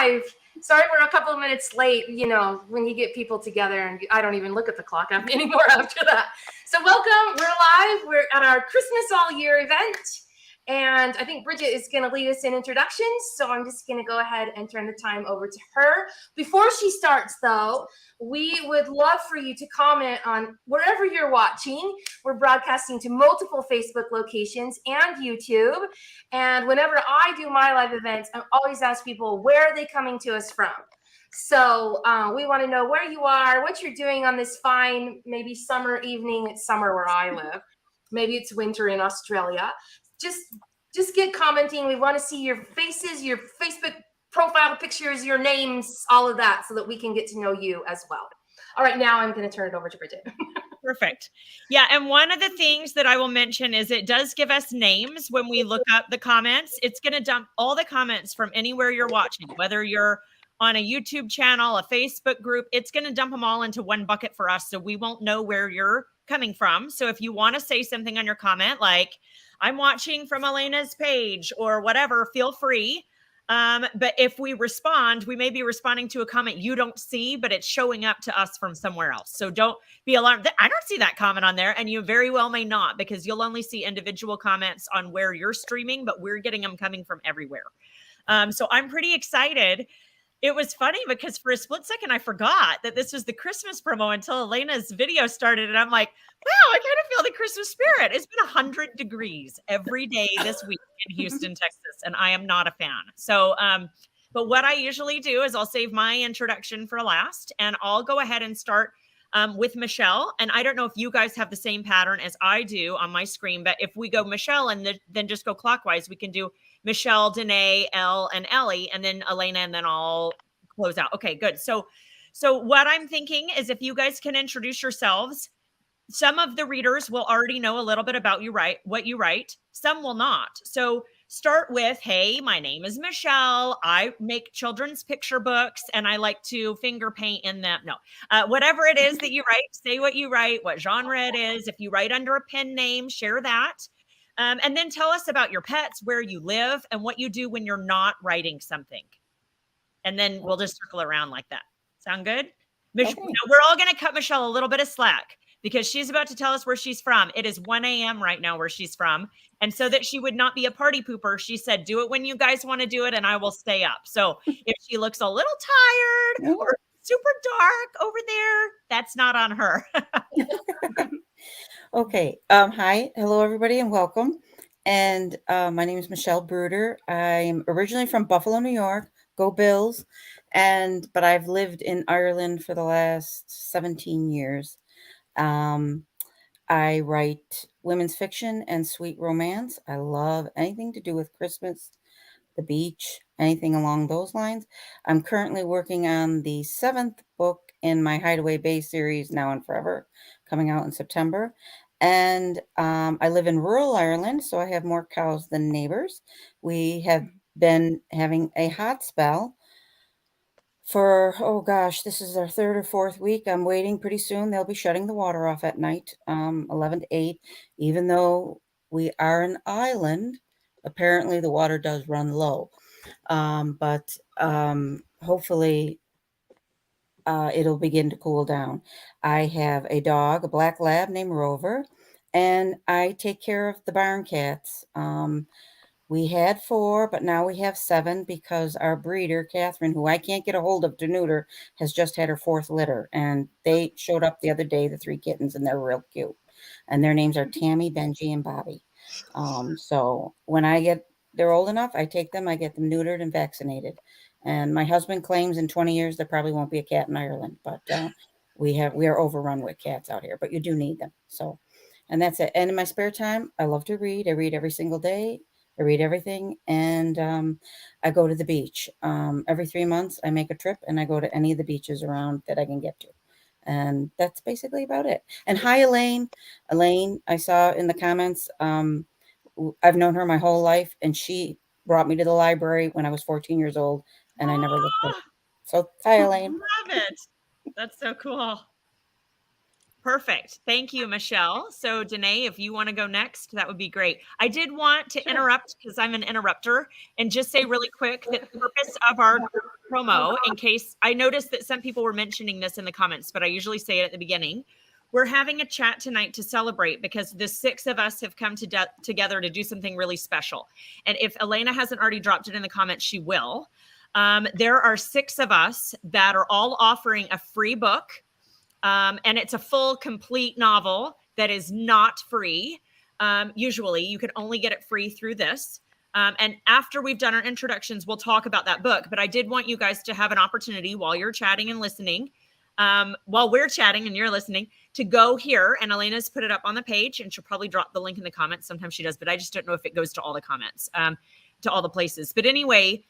live. Sorry we're a couple of minutes late, you know, when you get people together, and I don't even look at the clock anymore after that. So welcome, we're live. We're at our Christmas All Year event. And I think Bridget is going to lead us in introductions. So I'm just going to go ahead and turn the time over to her. Before she starts, though, we would love for you to comment on wherever you're watching. We're broadcasting to multiple Facebook locations and YouTube. And whenever I do my live events, I always ask people, where are they coming to us from? So we want to know where you are, what you're doing on this fine, maybe summer evening. It's summer where I live. Maybe it's winter in Australia. Just get commenting. We want to see your faces, your Facebook profile pictures, your names, all of that, so that we can get to know you as well. All right, now I'm going to turn it over to Bridget. Perfect. Yeah, and one of the things that I will mention is it does give us names when we look up the comments. It's going to dump all the comments from anywhere you're watching, whether you're on a YouTube channel, a Facebook group, it's going to dump them all into one bucket for us, so we won't know where you're coming from. So if you want to say something on your comment, like, I'm watching from Elena's page or whatever, feel free. But if we respond, we may be responding to a comment you don't see, but it's showing up to us from somewhere else. So don't be alarmed. I don't see that comment on there, and you very well may not, because you'll only see individual comments on where you're streaming, but we're getting them coming from everywhere. So I'm pretty excited. It was funny because for a split second, I forgot that this was the Christmas promo until Elena's video started. And I'm like, wow, I kind of feel the Christmas spirit. It's been 100 degrees every day this week in Houston, Texas, and I am not a fan. So, but what I usually do is I'll save my introduction for last, and I'll go ahead and start with Michelle. And I don't know if you guys have the same pattern as I do on my screen, but if we go Michelle and then just go clockwise, we can do Michelle, Danae, Elle, and Ellie, and then Elena, and then I'll close out. Okay, good. So what I'm thinking is if you guys can introduce yourselves, some of the readers will already know a little bit about what you write. Some will not. So start with, hey, my name is Michelle. I make children's picture books, and I like to finger paint in them. No, whatever it is that you write, say what you write, what genre it is. If you write under a pen name, share that. And then tell us about your pets, where you live, and what you do when you're not writing something. And then we'll just circle around like that. Sound good? Okay. Now, we're all going to cut Michelle a little bit of slack because she's about to tell us where she's from. It is 1 a.m. right now where she's from. And so that she would not be a party pooper, she said, do it when you guys want to do it, and I will stay up. So if she looks a little tired or super dark over there, that's not on her. Okay. Hi. Hello, everybody, and welcome. And my name is Michelle Bruder. I'm originally from Buffalo, New York. Go Bills. But I've lived in Ireland for the last 17 years. I write women's fiction and sweet romance. I love anything to do with Christmas, the beach, anything along those lines. I'm currently working on the 7th book in my Hideaway Bay series, Now and Forever, coming out in September. And I live in rural Ireland, so I have more cows than neighbors. We have been having a hot spell for, oh gosh, this is our 3rd or 4th week. I'm waiting. Pretty soon they'll be shutting the water off at night, 11 to 8. Even though we are an island, apparently the water does run low. But hopefully it'll begin to cool down. I have a dog, a black lab named Rover, and I take care of the barn cats. We had 4, but now we have 7 because our breeder, Catherine, who I can't get a hold of to neuter, has just had her 4th litter. And they showed up the other day, the 3 kittens, and they're real cute. And their names are Tammy, Benji, and Bobby. So when they're old enough, I take them, I get them neutered and vaccinated. And my husband claims in 20 years there probably won't be a cat in Ireland, but we are overrun with cats out here, but you do need them. So, and that's it. And in my spare time, I love to read. I read every single day. I read everything, and I go to the beach. Every 3 months, I make a trip, and I go to any of the beaches around that I can get to. And that's basically about it. And hi, Elaine. Elaine, I saw in the comments, I've known her my whole life, and she brought me to the library when I was 14 years old, and I never looked back. So, hi, Elaine. I love it. That's so cool. Perfect. Thank you, Michelle. So Danae, if you want to go next, that would be great. I did want to interrupt because I'm an interrupter and just say really quick that the purpose of our promo, in case I noticed that some people were mentioning this in the comments, but I usually say it at the beginning. We're having a chat tonight to celebrate because the 6 of us have come together to do something really special. And if Elena hasn't already dropped it in the comments, she will. There are 6 of us that are all offering a free book. And it's a full, complete novel that is not free. Usually, you can only get it free through this. And after we've done our introductions, we'll talk about that book. But I did want you guys to have an opportunity while you're chatting and listening, while we're chatting and you're listening, to go here. And Elena's put it up on the page, and she'll probably drop the link in the comments. Sometimes she does, but I just don't know if it goes to all the comments, to all the places. But anyway,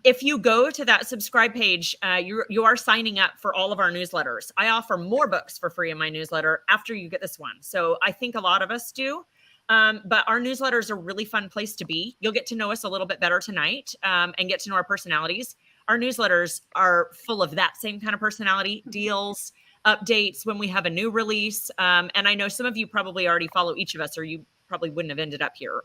if you go to that subscribe page, you are signing up for all of our newsletters. I offer more books for free in my newsletter after you get this one. So I think a lot of us do. But our newsletters are a really fun place to be. You'll get to know us a little bit better tonight, and get to know our personalities. Our newsletters are full of that same kind of personality, deals, updates when we have a new release. And I know some of you probably already follow each of us, or you probably wouldn't have ended up here.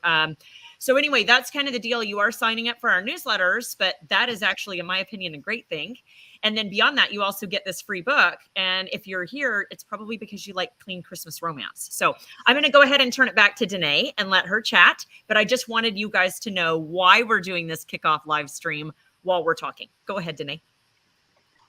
So anyway, that's kind of the deal. You are signing up for our newsletters, but that is actually, in my opinion, a great thing. And then beyond that, you also get this free book. And if you're here, it's probably because you like clean Christmas romance. So I'm going to go ahead and turn it back to Danae and let her chat. But I just wanted you guys to know why we're doing this kickoff live stream while we're talking. Go ahead, Danae.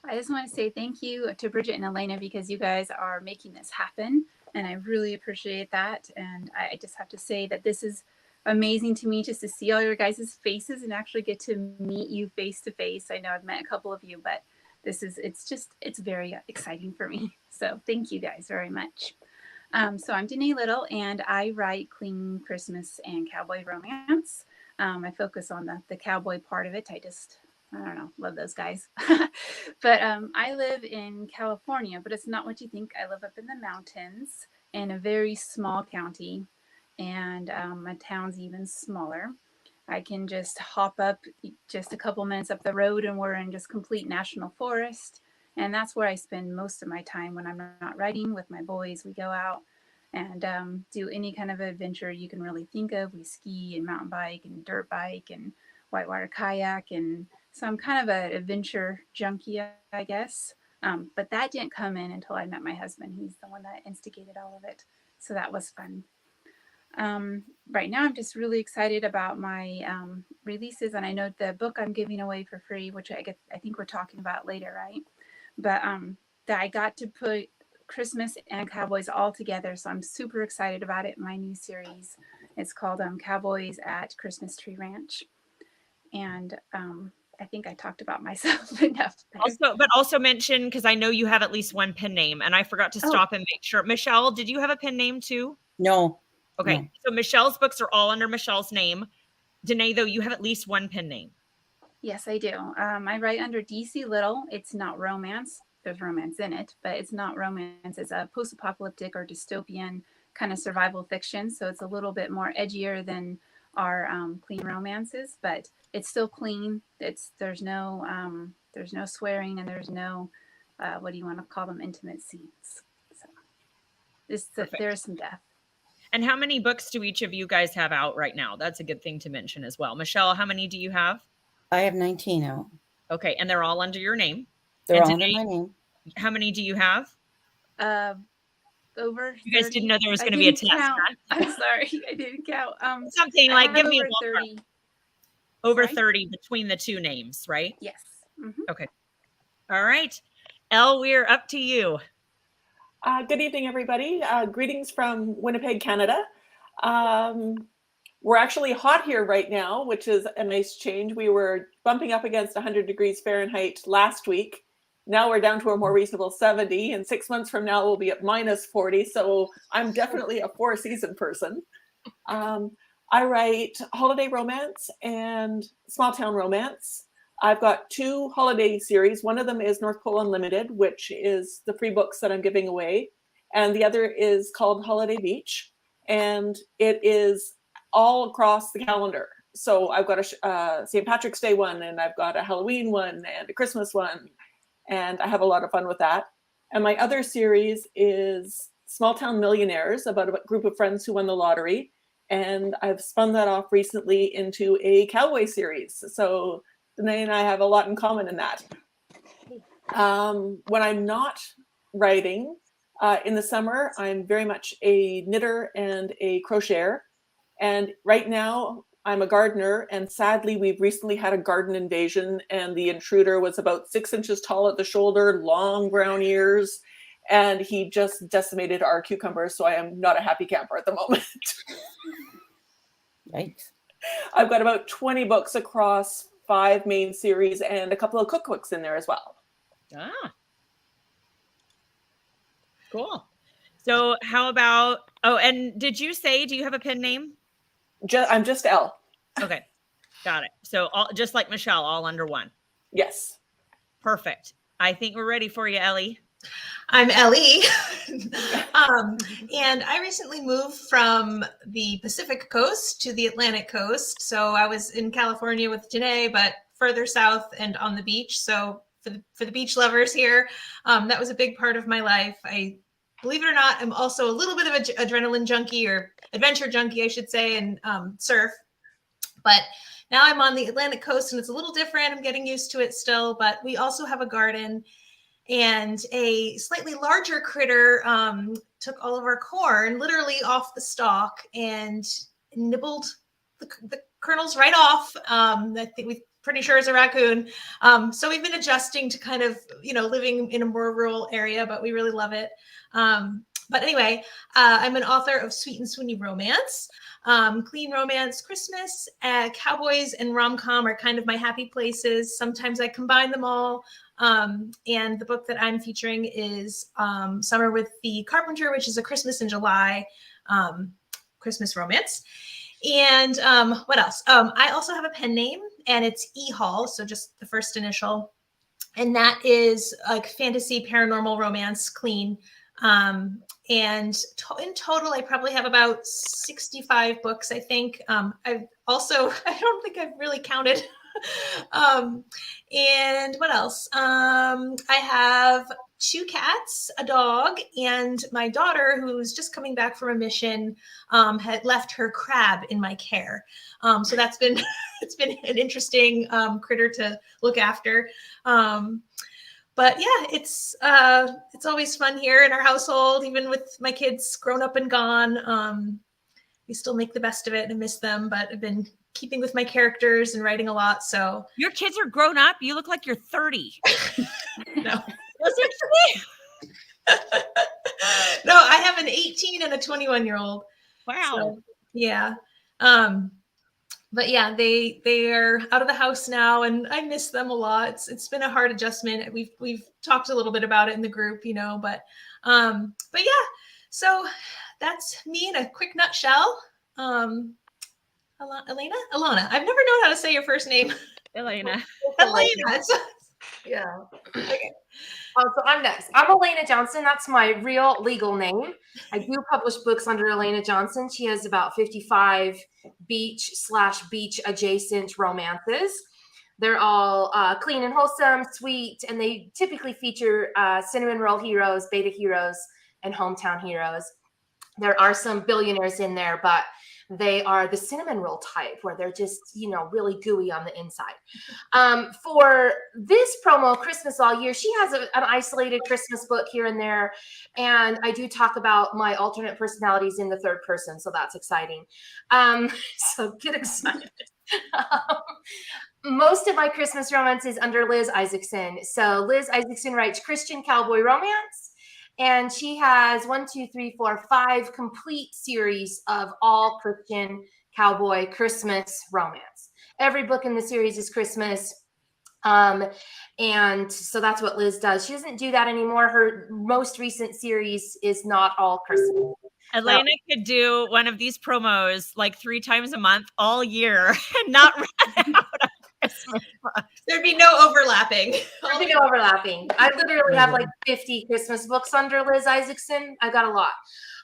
I just want to say thank you to Bridget and Elena because you guys are making this happen. And I really appreciate that. And I just have to say that this is amazing to me just to see all your guys' faces and actually get to meet you face to face. I know I've met a couple of you, but it's very exciting for me. So thank you guys very much. So I'm Danae Little and I write clean Christmas and cowboy romance. I focus on the cowboy part of it. I don't know, love those guys. But I live in California, but it's not what you think. I live up in the mountains in a very small county, and my town's even smaller. I can just hop up just a couple minutes up the road and we're in just complete national forest. And that's where I spend most of my time when I'm not writing with my boys. We go out and do any kind of adventure you can really think of. We ski and mountain bike and dirt bike and whitewater kayak. And so I'm kind of an adventure junkie, I guess. But that didn't come in until I met my husband. He's the one that instigated all of it. So that was fun. Right now, I'm just really excited about my releases. And I know the book I'm giving away for free, which I think we're talking about later, right? But that I got to put Christmas and cowboys all together. So I'm super excited about it. My new series. It's called Cowboys at Christmas Tree Ranch. And I think I talked about myself enough. Also mention, because I know you have at least one pen name, and I forgot to stop and make sure. Michelle, did you have a pen name too? No. Okay, no. So Michelle's books are all under Michelle's name. Danae, though, you have at least one pen name. Yes, I do. I write under DC Little. It's not romance. There's romance in it, but it's not romance. It's a post-apocalyptic or dystopian kind of survival fiction. So it's a little bit more edgier than our clean romances, but it's still clean. There's no swearing and there's no what do you want to call them, intimate scenes. So there is some death. And how many books do each of you guys have out right now? That's a good thing to mention as well. Michelle, how many do you have? I have 19 out. Okay, and they're all under your name. They're all under my name. How many do you have? Over 30. You guys didn't know there was going to be a test. Right? I'm sorry, I didn't count. Something like, give me 30. Over 30 between the two names, right? Yes. Mm-hmm. Okay. All right. Elle, we're up to you. Good evening, everybody. Greetings from Winnipeg, Canada. We're actually hot here right now, which is a nice change. We were bumping up against 100 degrees Fahrenheit last week. Now we're down to a more reasonable 70, and 6 months from now we'll be at minus 40. So I'm definitely a four-season person. I write holiday romance and small town romance. I've got 2 holiday series. One of them is North Pole Unlimited, which is the free books that I'm giving away. And the other is called Holiday Beach. And it is all across the calendar. So I've got a St. Patrick's Day one, and I've got a Halloween one and a Christmas one. And I have a lot of fun with that. And my other series is Small Town Millionaires, about a group of friends who won the lottery. And I've spun that off recently into a cowboy series. So Danae and I have a lot in common in that. When I'm not writing in the summer, I'm very much a knitter and a crocheter. And right now I'm a gardener, and sadly we've recently had a garden invasion, and the intruder was about 6 inches tall at the shoulder, long brown ears, and he just decimated our cucumbers. So I am not a happy camper at the moment. Yikes. I've got about 20 books across 5 main series and a couple of cookbooks in there as well. Ah, cool. So how about, oh, and did you say, do you have a pen name? I'm just Elle. Okay, got it. So all, just like Michelle, all under one. Yes. Perfect. I think we're ready for you, Ellie. I'm Ellie. And I recently moved from the Pacific coast to the Atlantic coast. So I was in California with Janae, but further south and on the beach. So for the beach lovers here, that was a big part of my life. I, believe it or not, I'm also a little bit of an adrenaline junkie, or adventure junkie, I should say, and surf. But now I'm on the Atlantic coast and it's a little different. I'm getting used to it still, but we also have a garden. And a slightly larger critter took all of our corn literally off the stalk and nibbled the kernels right off. I think we're pretty sure it's a raccoon. So we've been adjusting to kind of, living in a more rural area, but we really love it. But anyway, I'm an author of Sweet and Swoony Romance. Clean romance, Christmas, cowboys, and rom-com are kind of my happy places. Sometimes I combine them all. And the book that I'm featuring is Summer with the Carpenter, which is a Christmas in July Christmas romance. And what else? I also have a pen name, and it's E. Hall, so just the first initial. And that is like fantasy, paranormal romance, clean. And in total, I probably have about 65 books, I think. I've also, I don't think I've really counted. And what else? I have 2 cats, a dog, and my daughter, who's just coming back from a mission, had left her crab in my care. So that's been, it's been an interesting critter to look after. But yeah, it's always fun here in our household, even with my kids grown up and gone. We still make the best of it and miss them, but I've been keeping with my characters and writing a lot. So Your kids are grown up. You look like you're 30. no, Was no, I have an 18 and a 21-year-old. Wow. So, yeah. But yeah, they are out of the house now, and I miss them a lot. It's been a hard adjustment. We've talked a little bit about it in the group, but yeah. So that's me in a quick nutshell. Alana. I've never known how to say your first name. Elena. Elena. Yeah. Okay. So I'm next. I'm Elena Johnson. That's my real legal name. I do publish books under Elena Johnson. She has about 55 beach/beach adjacent romances. They're all clean and wholesome, sweet, and they typically feature cinnamon roll heroes, beta heroes, and hometown heroes. There are some billionaires in there, but they are the cinnamon roll type, where they're just, really gooey on the inside. For this promo, Christmas All Year, she has an isolated Christmas book here and there. And I do talk about my alternate personalities in the third person. So that's exciting. So get excited. Most of my Christmas romance is under Liz Isaacson. So Liz Isaacson writes Christian cowboy romance. And she has 5 complete series of all Christian cowboy Christmas romance. Every book in the series is Christmas. And so that's what Liz does. She doesn't do that anymore. Her most recent series is not all Christmas. Elena could do one of these promos like 3 times a month all year and not run out of Christmas books. There'd be no overlapping. There'd be no overlapping. I literally have like 50 Christmas books under Liz Isaacson. I got a lot.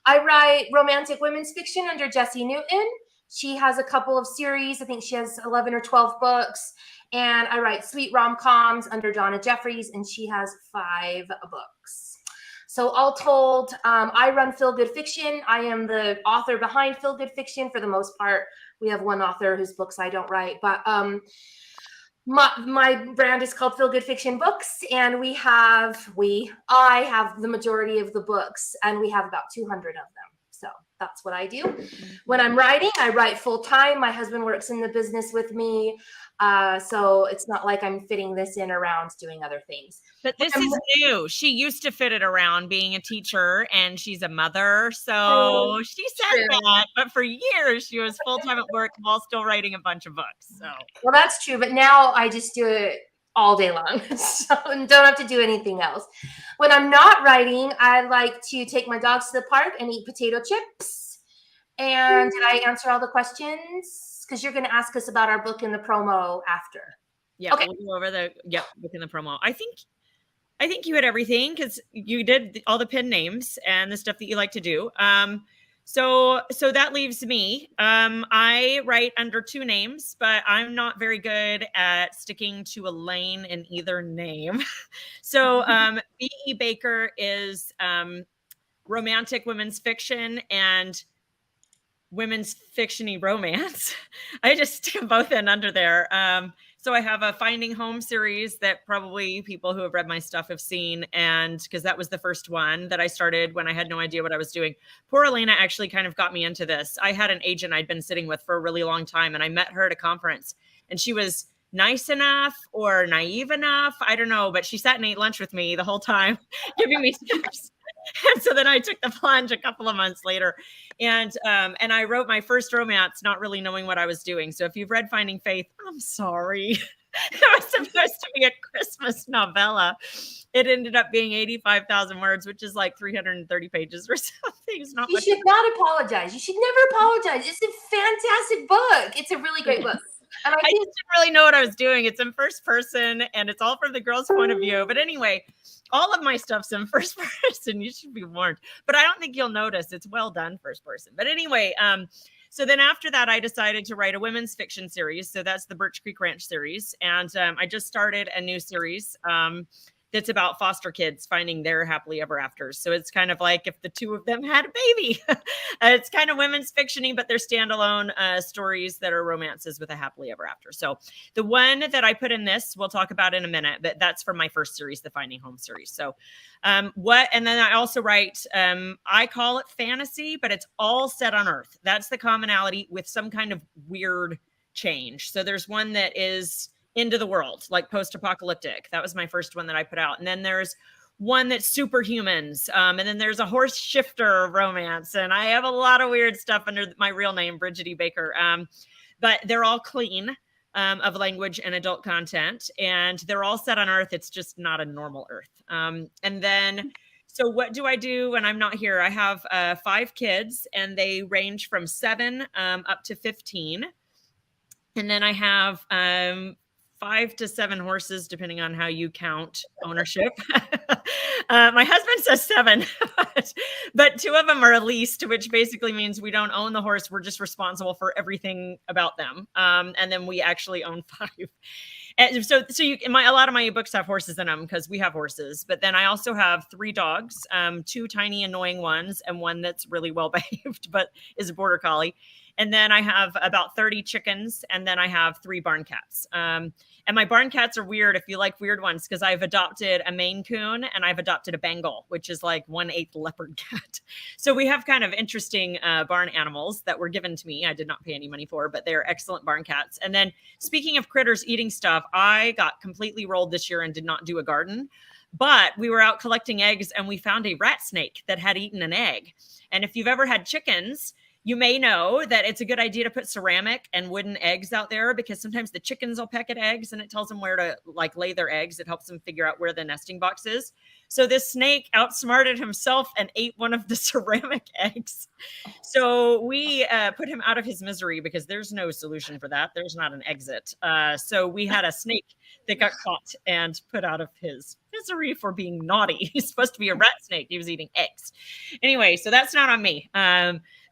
I write romantic women's fiction under Jessie Newton. She has a couple of series. I think she has 11 or 12 books. And I write sweet rom-coms under Donna Jeffries, and she has 5 books. So all told, I run Feel Good Fiction. I am the author behind Feel Good Fiction for the most part. We have one author whose books I don't write, but my brand is called Feel Good Fiction Books, and I have the majority of the books, and we have about 200 of them. So that's what I do. When I'm writing, I write full time. My husband works in the business with me. So it's not like I'm fitting this in around doing other things. But this is new. She used to fit it around being a teacher, and she's a mother. So she said that, but for years she was full-time at work while still writing a bunch of books. So well, that's true. But now I just do it all day long. So don't have to do anything else. When I'm not writing, I like to take my dogs to the park and eat potato chips. And did I answer all the questions? Because you're going to ask us about our book in the promo after. Yeah, okay. We'll go over the book in the promo. I think you had everything because you did all the pin names and the stuff that you like to do. So that leaves me. I write under 2 names, but I'm not very good at sticking to a lane in either name. So B.E. Baker is romantic women's fiction and women's fiction-y romance. I just stick them both in under there. So I have a Finding Home series that probably people who have read my stuff have seen. And because that was the first one that I started when I had no idea what I was doing. Poor Elena actually kind of got me into this. I had an agent I'd been sitting with for a really long time, and I met her at a conference, and she was nice enough or naive enough. I don't know, but she sat and ate lunch with me the whole time, giving me tips. And so then I took the plunge a couple of months later, and I wrote my first romance, not really knowing what I was doing. So if you've read Finding Faith, I'm sorry. It was supposed to be a Christmas novella. It ended up being 85,000 words, which is like 330 pages or something. It's not you should not apologize. You should never apologize. It's a fantastic book. It's a really great book. And I just didn't really know what I was doing. It's in first person, and it's all from the girl's point of view. But anyway, all of my stuff's in first person. You should be warned. But I don't think you'll notice. It's well done first person. But anyway, so then after that, I decided to write a women's fiction series. So that's the Birch Creek Ranch series. And I just started a new series that's about foster kids finding their happily ever afters. So it's kind of like if the 2 of them had a baby. It's kind of women's fiction-y, but they're standalone stories that are romances with a happily ever after. So the one that I put in this, we'll talk about in a minute, but that's from my first series, the Finding Home series. So and then I also write, I call it fantasy, but it's all set on Earth. That's the commonality with some kind of weird change. So there's one that is into the world, like post-apocalyptic. That was my first one that I put out. And then there's one that's superhumans. And then there's a horse shifter romance. And I have a lot of weird stuff under my real name, Bridget E. Baker. But they're all clean of language and adult content. And they're all set on Earth. It's just not a normal Earth. And then, so what do I do when I'm not here? I have 5 kids, and they range from 7 up to 15. And then I have 5 to 7 horses, depending on how you count ownership. My husband says 7, but 2 of them are leased, which basically means we don't own the horse. We're just responsible for everything about them. And then we actually own 5. And so a lot of my books have horses in them because we have horses. But then I also have 3 dogs, 2 tiny annoying ones, and one that's really well behaved, but is a border collie. And then I have about 30 chickens, and then I have 3 barn cats. And my barn cats are weird if you like weird ones, because I've adopted a Maine Coon and I've adopted a Bengal, which is like 1/8 leopard cat. So we have kind of interesting barn animals that were given to me. I did not pay any money for, but they're excellent barn cats. And then speaking of critters eating stuff, I got completely rolled this year and did not do a garden. But we were out collecting eggs, and we found a rat snake that had eaten an egg. And if you've ever had chickens, you may know that it's a good idea to put ceramic and wooden eggs out there, because sometimes the chickens will peck at eggs and it tells them where to like lay their eggs. It helps them figure out where the nesting box is. So this snake outsmarted himself and ate one of the ceramic eggs. So we put him out of his misery, because there's no solution for that. There's not an exit. So we had a snake that got caught and put out of his misery for being naughty. He's supposed to be a rat snake. He was eating eggs. Anyway, so that's not on me.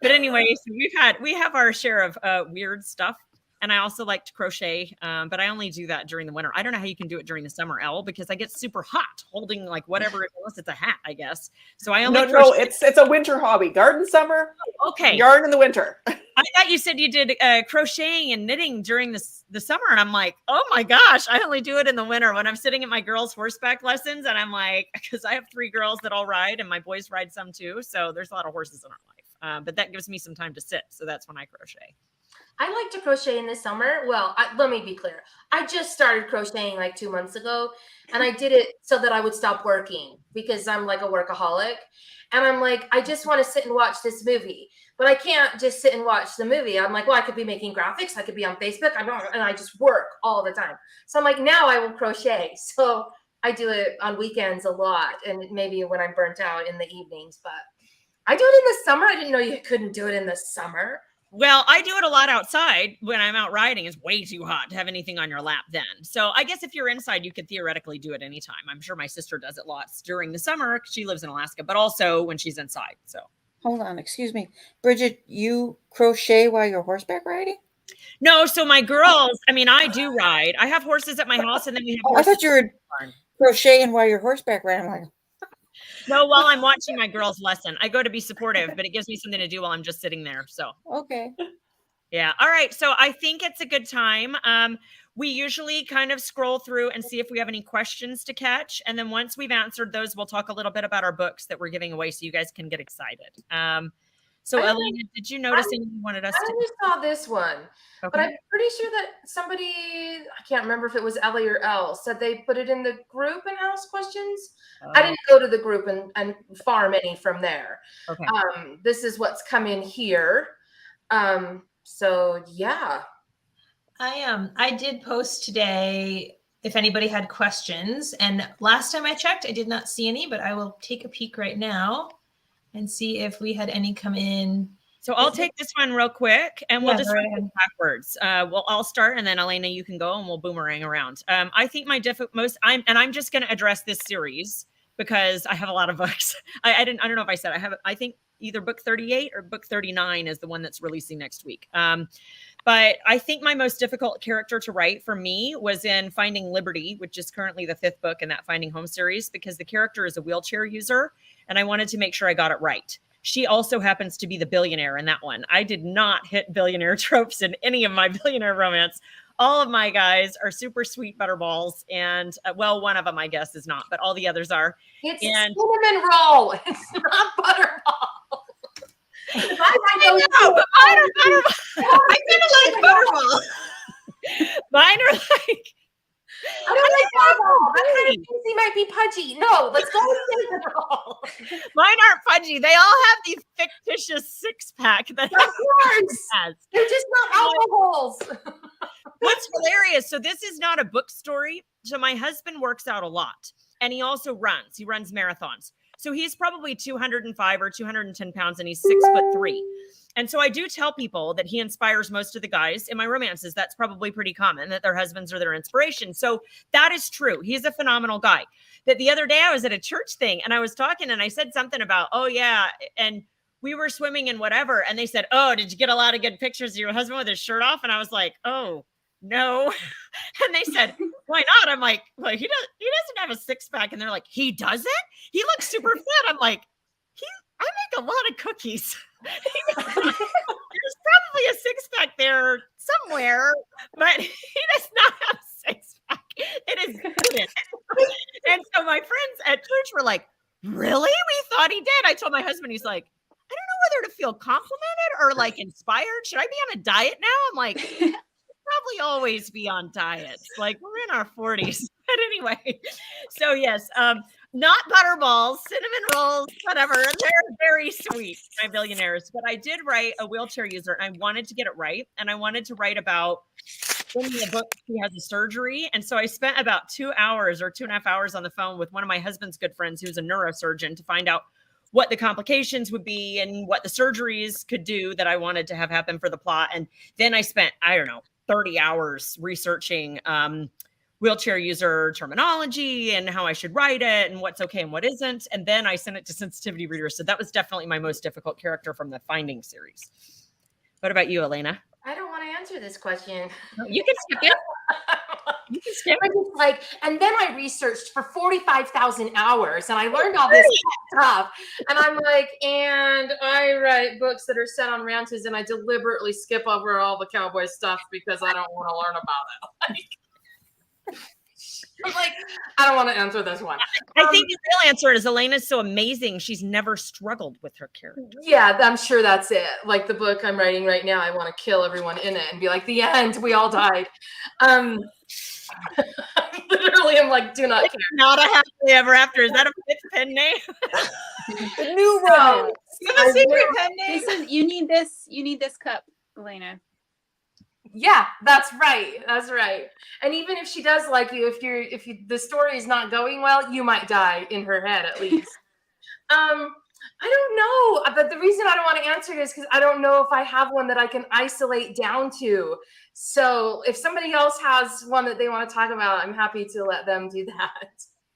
But anyway, so we have our share of weird stuff. And I also like to crochet, but I only do that during the winter. I don't know how you can do it during the summer, Elle, because I get super hot holding like whatever, unless it's a hat, I guess. So I only No, it's a winter hobby. Garden summer, okay. Yarn in the winter. I thought you said you did crocheting and knitting during the summer. And I'm like, oh my gosh, I only do it in the winter when I'm sitting at my girls' horseback lessons. And I'm like, because I have 3 girls that all ride and my boys ride some too. So there's a lot of horses in our life. But that gives me some time to sit. So that's when I crochet. I like to crochet in the summer. Well, let me be clear. I just started crocheting like 2 months ago, and I did it so that I would stop working because I'm like a workaholic. And I'm like, I just want to sit and watch this movie, but I can't just sit and watch the movie. I'm like, well, I could be making graphics. I could be on Facebook. And I just work all the time. So I'm like, now I will crochet. So I do it on weekends a lot, and maybe when I'm burnt out in the evenings, but I do it in the summer. I didn't know you couldn't do it in the summer. Well, I do it a lot outside when I'm out riding. It's way too hot to have anything on your lap then. So I guess if you're inside, you could theoretically do it anytime. I'm sure my sister does it lots during the summer because she lives in Alaska, but also when she's inside. So hold on, excuse me. Bridget, you crochet while you're horseback riding? No, so my girls, I mean, I do ride. I have horses at my house, and then we have horses. I thought you were crocheting while you're horseback riding. I'm like, no, while I'm watching my girls' lesson. I go to be supportive, but it gives me something to do while I'm just sitting there. So okay. Yeah. All right. So I think it's a good time. We usually kind of scroll through and see if we have any questions to catch. And then once we've answered those, we'll talk a little bit about our books that we're giving away so you guys can get excited. So Elena, did you notice anything you wanted us to? I only saw this one, okay. But I'm pretty sure that somebody, I can't remember if it was Ellie or Elle, said they put it in the group and asked questions. I didn't go to the group and farm any from there. Okay. This is what's come in here. So yeah. I did post today if anybody had questions, and last time I checked, I did not see any, but I will take a peek right now and see if we had any come in. So I'll take this one real quick, and we'll just go read ahead. backwards. Well, I'll start, and then Elena, you can go, and we'll boomerang around. I think my I'm just going to address this series because I have a lot of books. I don't know if I said I think either book 38 or book 39 is the one that's releasing next week. But I think my most difficult character to write for me was in Finding Liberty, which is currently the 5th book in that Finding Home series, because the character is a wheelchair user, and I wanted to make sure I got it right. She also happens to be the billionaire in that one. I did not hit billionaire tropes in any of my billionaire romance. All of my guys are super sweet butterballs, and well, one of them I guess is not, but all the others are. It's cinnamon roll. It's not butterball. I know, but mine are butterball. I kind of like butterball. Mine are like. I don't like butterball. I kind of think they might be pudgy. No, let's go with cinnamon roll. Mine aren't pudgy. They all have the fictitious 6-pack that of course has. They're just not alcohols. What's hilarious? So this is not a book story. So my husband works out a lot, and he also runs. He runs marathons. So he's probably 205 or 210 pounds, and he's 6'3". And so I do tell people that he inspires most of the guys in my romances. That's probably pretty common, that their husbands are their inspiration. So that is true. He's a phenomenal guy. That the other day I was at a church thing, and I was talking, and I said something about, oh yeah, and we were swimming and whatever. And they said, oh, did you get a lot of good pictures of your husband with his shirt off? And I was like, oh, no. And they said, why not? I'm like, well, he doesn't have a 6-pack. And they're like, he doesn't? He looks super fit. I'm like, I make a lot of cookies. There's probably a 6-pack there somewhere, but he does not have a 6-pack. It is hidden. And so my friends at church were like, really? We thought he did. I told my husband, he's like, I don't know whether to feel complimented or like inspired. Should I be on a diet now? I'm like, probably always be on diets. Like, we're in our 40s. But anyway, so yes, not butterballs, cinnamon rolls, whatever. They're very sweet, my billionaires. But I did write a wheelchair user, and I wanted to get it right. And I wanted to write about in the book he has a surgery. And so I spent about 2 hours or 2.5 hours on the phone with one of my husband's good friends who's a neurosurgeon to find out what the complications would be and what the surgeries could do that I wanted to have happen for the plot. And then I spent, 30 hours researching wheelchair user terminology and how I should write it and what's okay and what isn't. And then I sent it to sensitivity readers. So that was definitely my most difficult character from the Finding series. What about you, Elena? I don't want to answer this question. You can skip it. You can skip I it. just like, and then I researched for 45,000 hours and I learned all this stuff. And I'm like, and I write books that are set on ranches and I deliberately skip over all the cowboy stuff because I don't want to learn about it. I'm like, I don't want to answer this one. I think the real answer is Elena's so amazing. She's never struggled with her character. Yeah, I'm sure that's it. Like the book I'm writing right now, I want to kill everyone in it and be like, the end, we all died. Literally, I'm like, do not care. Not a happily ever after. Is that a fifth pen name? The new romance. You have a secret pen name? This is you need this cup, Elena. Yeah, that's right. That's right. And even if she does like you, if the story is not going well, you might die in her head at least. I don't know. But the reason I don't want to answer it is because I don't know if I have one that I can isolate down to. So if somebody else has one that they want to talk about, I'm happy to let them do that.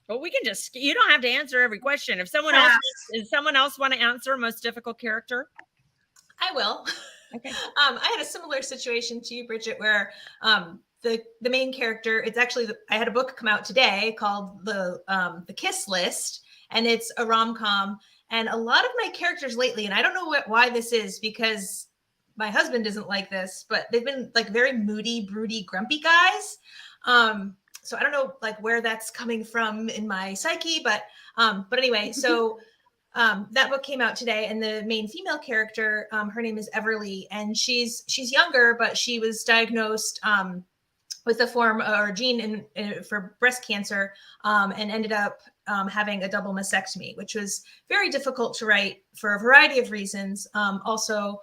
Well, we can just, you don't have to answer every question. If someone else, does someone else want to answer most difficult character? I will. Okay. I had a similar situation to you, Bridget, where the main character, it's actually, I had a book come out today called the Kiss List, and it's a rom-com. And a lot of my characters lately, and I don't know why this is, because my husband doesn't like this, but they've been like very moody, broody, grumpy guys. So I don't know like where that's coming from in my psyche, but anyway, so that book came out today, and the main female character, her name is Everly, and she's younger, but she was diagnosed with a form or gene for breast cancer, and ended up having a double mastectomy, which was very difficult to write for a variety of reasons. Also,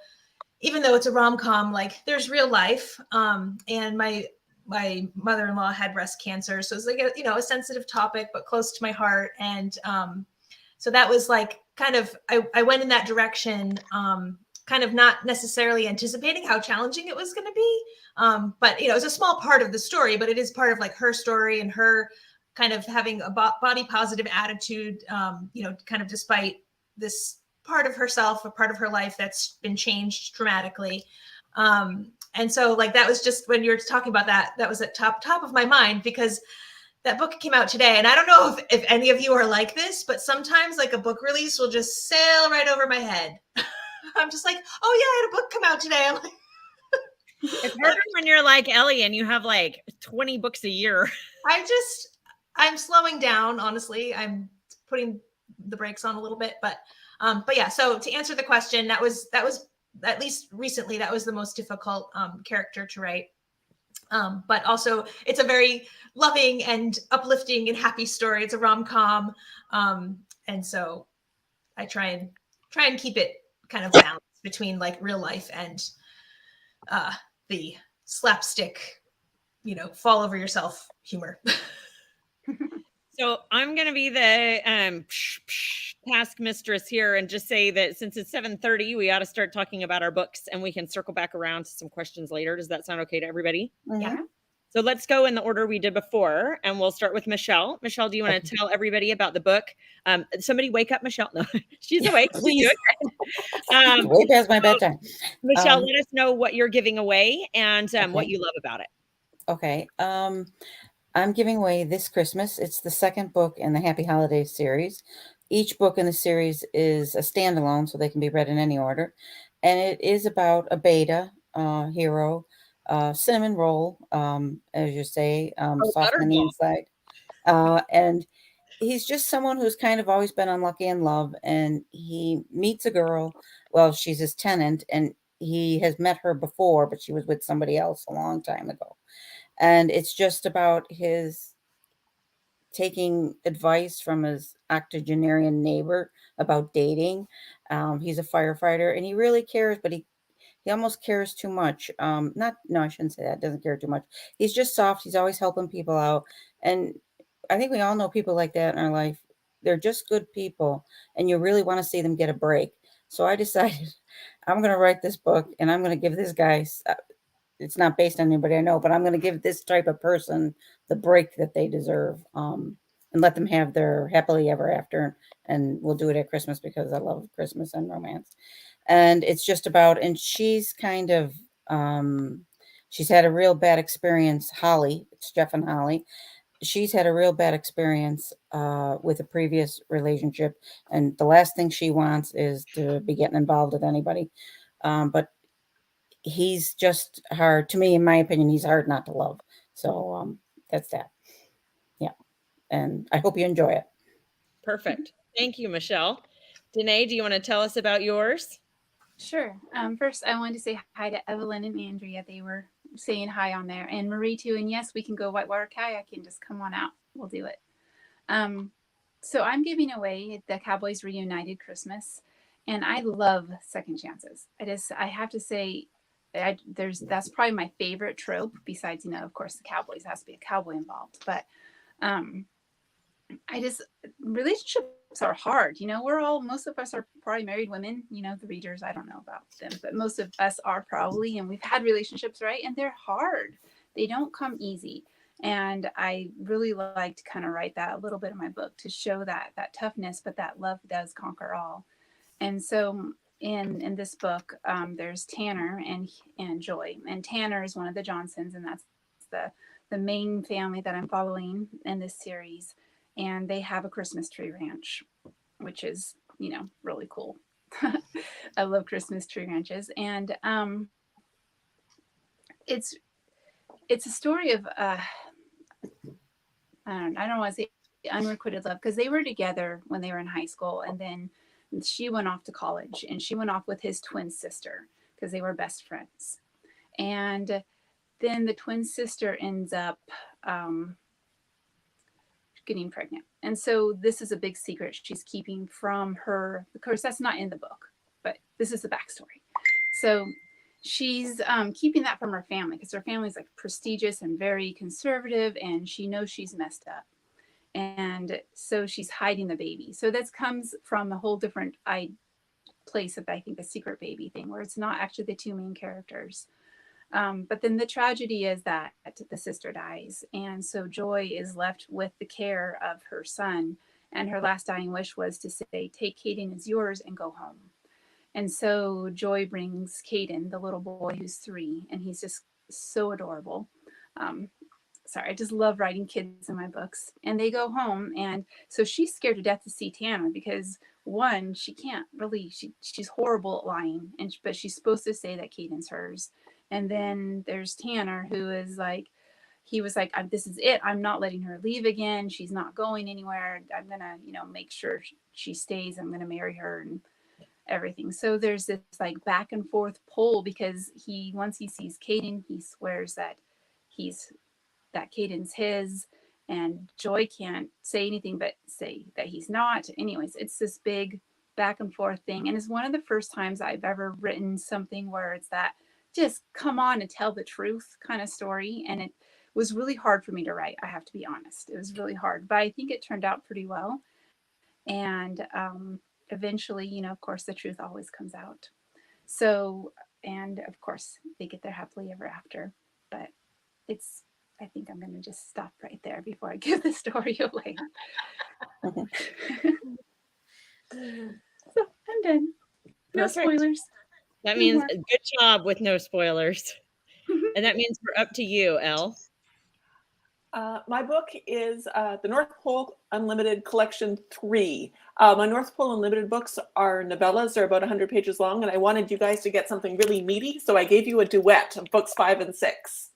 even though it's a rom-com, like there's real life, and my mother-in-law had breast cancer, so it's like a sensitive topic, but close to my heart, and so that was like kind of, I went in that direction, kind of not necessarily anticipating how challenging it was going to be. But, it's a small part of the story, but it is part of like her story and her kind of having a body positive attitude, kind of despite this part of herself, a part of her life that's been changed dramatically. And so like, that was just, when you're talking about that was at top of my mind, because that book came out today, and I don't know if any of you are like this, but sometimes like a book release will just sail right over my head. I'm just like, oh yeah, I had a book come out today. I'm like, it's harder when you're like Ellie and you have like 20 books a year. I'm slowing down, honestly. I'm putting the brakes on a little bit, but yeah. So to answer the question, that was at least recently, that was the most difficult character to write. But also it's a very loving and uplifting and happy story. It's a rom-com. And so I try and keep it kind of balanced between like real life and the slapstick, fall over yourself humor. So I'm going to be the task mistress here and just say that since it's 7:30, we ought to start talking about our books, and we can circle back around to some questions later. Does that sound okay to everybody? Mm-hmm. Yeah. So let's go in the order we did before, and we'll start with Michelle. Michelle, do you want to tell everybody about the book? Somebody wake up Michelle. No, she's awake. Please. Way past my bedtime. Michelle, let us know what you're giving away and what you love about it. Okay. I'm giving away this Christmas. It's the second book in the Happy Holidays series. Each book in the series is a standalone, so they can be read in any order. And it is about a beta hero, cinnamon roll, as you say, soft on the inside. And he's just someone who's kind of always been unlucky in love. And he meets a girl. Well, she's his tenant, and he has met her before, but she was with somebody else a long time ago. And it's just about his taking advice from his octogenarian neighbor about dating. He's a firefighter, and he really cares, but he almost cares too much. I shouldn't say that. Doesn't care too much. He's just soft. He's always helping people out. And I think we all know people like that in our life. They're just good people, and you really want to see them get a break. So I decided I'm going to write this book, and I'm going to give this guy, it's not based on anybody I know, but I'm going to give this type of person the break that they deserve, and let them have their happily ever after. And we'll do it at Christmas because I love Christmas and romance. And it's just about, and she's kind of She's had a real bad experience. Holly, it's Jeff and Holly. She's had a real bad experience with a previous relationship, and the last thing she wants is to be getting involved with anybody. But he's just hard to me, in my opinion. He's hard not to love. So that's that. Yeah, and I hope you enjoy it. Perfect. Thank you, Michelle. Danae, do you want to tell us about yours? Sure. First, I wanted to say hi to Evelyn and Andrea. They were saying hi on there, and Marie too. And yes, we can go whitewater kayaking. Just come on out. We'll do it. So I'm giving away the Cowboys Reunited Christmas, and I love second chances. I have to say, that's probably my favorite trope. Besides, of course, the Cowboys has to be a cowboy involved, but relationships are hard. Most of us are probably married women, the readers, I don't know about them, but most of us are probably, and we've had relationships, right? And they're hard. They don't come easy. And I really like to kind of write that a little bit in my book to show that toughness, but that love does conquer all. And so in this book, there's Tanner and Joy, and Tanner is one of the Johnsons, and that's the main family that I'm following in this series. And they have a Christmas tree ranch, which is, really cool. I love Christmas tree ranches. And it's a story of, I don't want to say unrequited love, because they were together when they were in high school. And then she went off to college, and she went off with his twin sister because they were best friends. And then the twin sister ends up getting pregnant. And so this is a big secret she's keeping from her. Of course, that's not in the book, but this is the backstory. So she's keeping that from her family because her family is like prestigious and very conservative, and she knows she's messed up. And so she's hiding the baby. So that comes from a whole different place of, I think, the secret baby thing, where it's not actually the two main characters. But then the tragedy is that the sister dies. And so Joy is left with the care of her son. And her last dying wish was to say, take Caden as yours and go home. And so Joy brings Caden, the little boy who's 3, and he's just so adorable. I just love writing kids in my books. And they go home. And so she's scared to death to see Tanner because, one, she can't really, she's horrible at lying. But she's supposed to say that Caden's hers. And then there's Tanner, who is like, he was like, this is it. I'm not letting her leave again. She's not going anywhere. I'm going to, make sure she stays. I'm going to marry her and everything. So there's this like back and forth pull because once he sees Caden, he swears that Caden's his, and Joy can't say anything but say that he's not. Anyways, it's this big back and forth thing. And it's one of the first times I've ever written something where it's that just come on and tell the truth kind of story. And it was really hard for me to write. I have to be honest. It was really hard, but I think it turned out pretty well. And eventually, of course, the truth always comes out. So, and of course, they get their happily ever after. But I think I'm going to just stop right there before I give the story away. So I'm done. No spoilers. That means a good job with no spoilers. And that means we're up to you, Elle. My book is the North Pole Unlimited Collection 3. My North Pole Unlimited books are novellas. They're about 100 pages long, and I wanted you guys to get something really meaty, so I gave you a duet of books 5 and 6.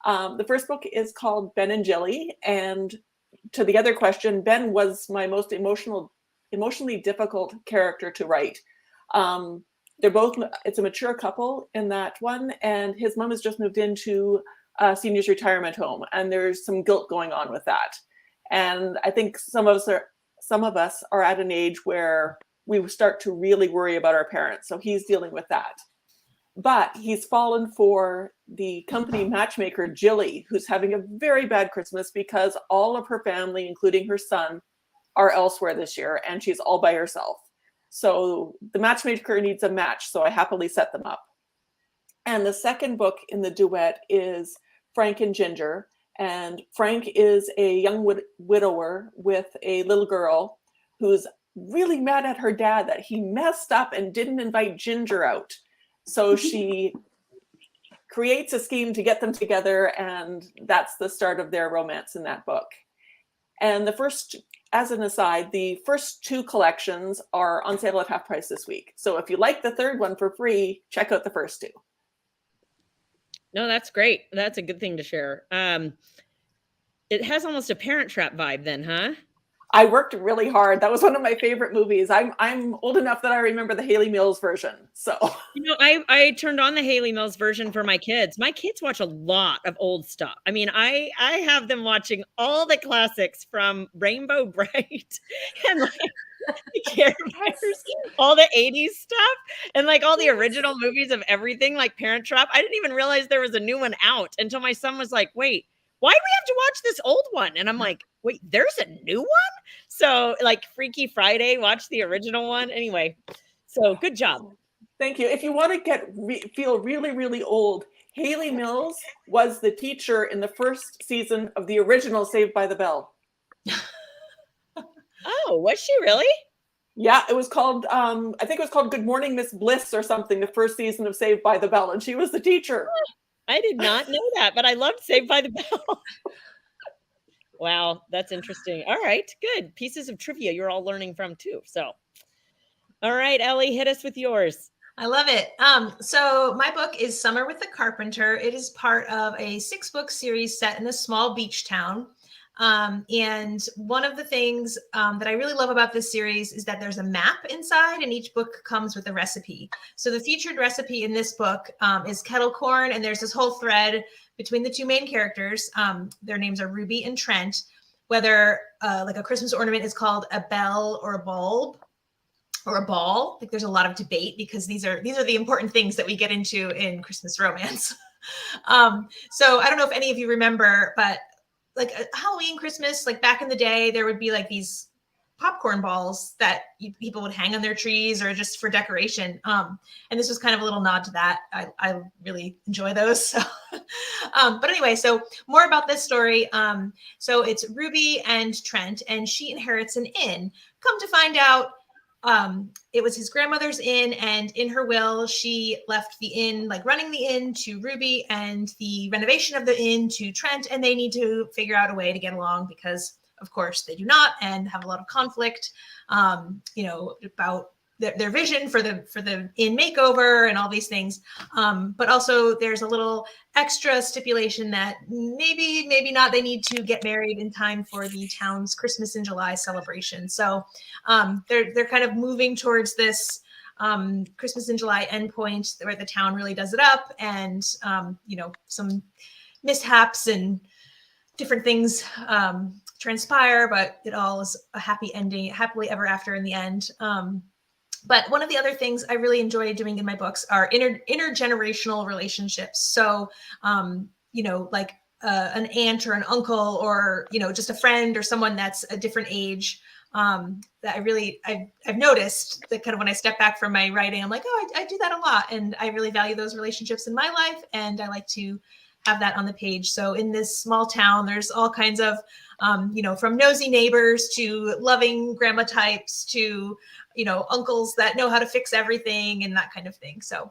The first book is called Ben and Jilly, and to the other question, Ben was my most emotionally difficult character to write. It's a mature couple in that one, and his mom has just moved into a seniors retirement home, and there's some guilt going on with that. And I think some of us are at an age where we start to really worry about our parents. So he's dealing with that. But he's fallen for the company matchmaker, Jilly, who's having a very bad Christmas because all of her family, including her son, are elsewhere this year, and she's all by herself. So the matchmaker needs a match, so I happily set them up. And the second book in the duet is Frank and Ginger. And Frank is a young widower with a little girl who's really mad at her dad that he messed up and didn't invite Ginger out. So she creates a scheme to get them together, and that's the start of their romance in that book. And the first, as an aside, the first 2 collections are on sale at half price this week. So if you like the third one for free, check out the first 2. No, that's great. That's a good thing to share. It has almost a Parent Trap vibe then, huh? I worked really hard. That was one of my favorite movies. I'm old enough that I remember the Haley Mills version. So I turned on the Haley Mills version for my kids. My kids watch a lot of old stuff. I mean, I have them watching all the classics from Rainbow Bright and like the Care Bears, all the 80s stuff, and like all the original movies of everything, like Parent Trap. I didn't even realize there was a new one out until my son was like, wait, why do we have to watch this old one? And I'm like, wait, there's a new one? So like Freaky Friday, watch the original one. Anyway, so good job. Thank you. If you want to feel really, really old, Haley Mills was the teacher in the first season of the original Saved by the Bell. Oh, was she really? Yeah, it was called, I think it was called Good Morning, Miss Bliss or something, the first season of Saved by the Bell, and she was the teacher. I did not know that, but I loved Saved by the Bell. Wow, that's interesting. All right, good. Pieces of trivia you're all learning from too. So, all right, Ellie, hit us with yours. I love it. So my book is Summer with the Carpenter. It is part of a 6-book series set in a small beach town. And one of the things that I really love about this series is that there's a map inside, and each book comes with a recipe. So the featured recipe in this book is kettle corn, and there's this whole thread between the 2 main characters. Their names are Ruby and Trent. Whether like a Christmas ornament is called a bell or a bulb or a ball. Like there's a lot of debate because these are the important things that we get into in Christmas romance. So I don't know if any of you remember, but like Halloween, Christmas, like back in the day, there would be like these popcorn balls that people would hang on their trees or just for decoration. And this was kind of a little nod to that. I really enjoy those. So, but anyway, so more about this story. So it's Ruby and Trent, and she inherits an inn. Come to find out, it was his grandmother's inn, and in her will, she left the inn, like running the inn, to Ruby, and the renovation of the inn to Trent, and they need to figure out a way to get along because, of course, they do not, and have a lot of conflict, about their vision for the inn makeover and all these things. But also there's a little extra stipulation that maybe not, they need to get married in time for the town's Christmas in July celebration. So they're kind of moving towards this Christmas in July endpoint where the town really does it up, and some mishaps and different things transpire, but it all is a happy ending, happily ever after in the end. But one of the other things I really enjoy doing in my books are intergenerational relationships. So, like an aunt or an uncle, or, just a friend or someone that's a different age, that I've noticed that kind of when I step back from my writing, I'm like, oh, I do that a lot. And I really value those relationships in my life. And I like to have that on the page. So in this small town, there's all kinds of, from nosy neighbors to loving grandma types to, uncles that know how to fix everything and that kind of thing. So,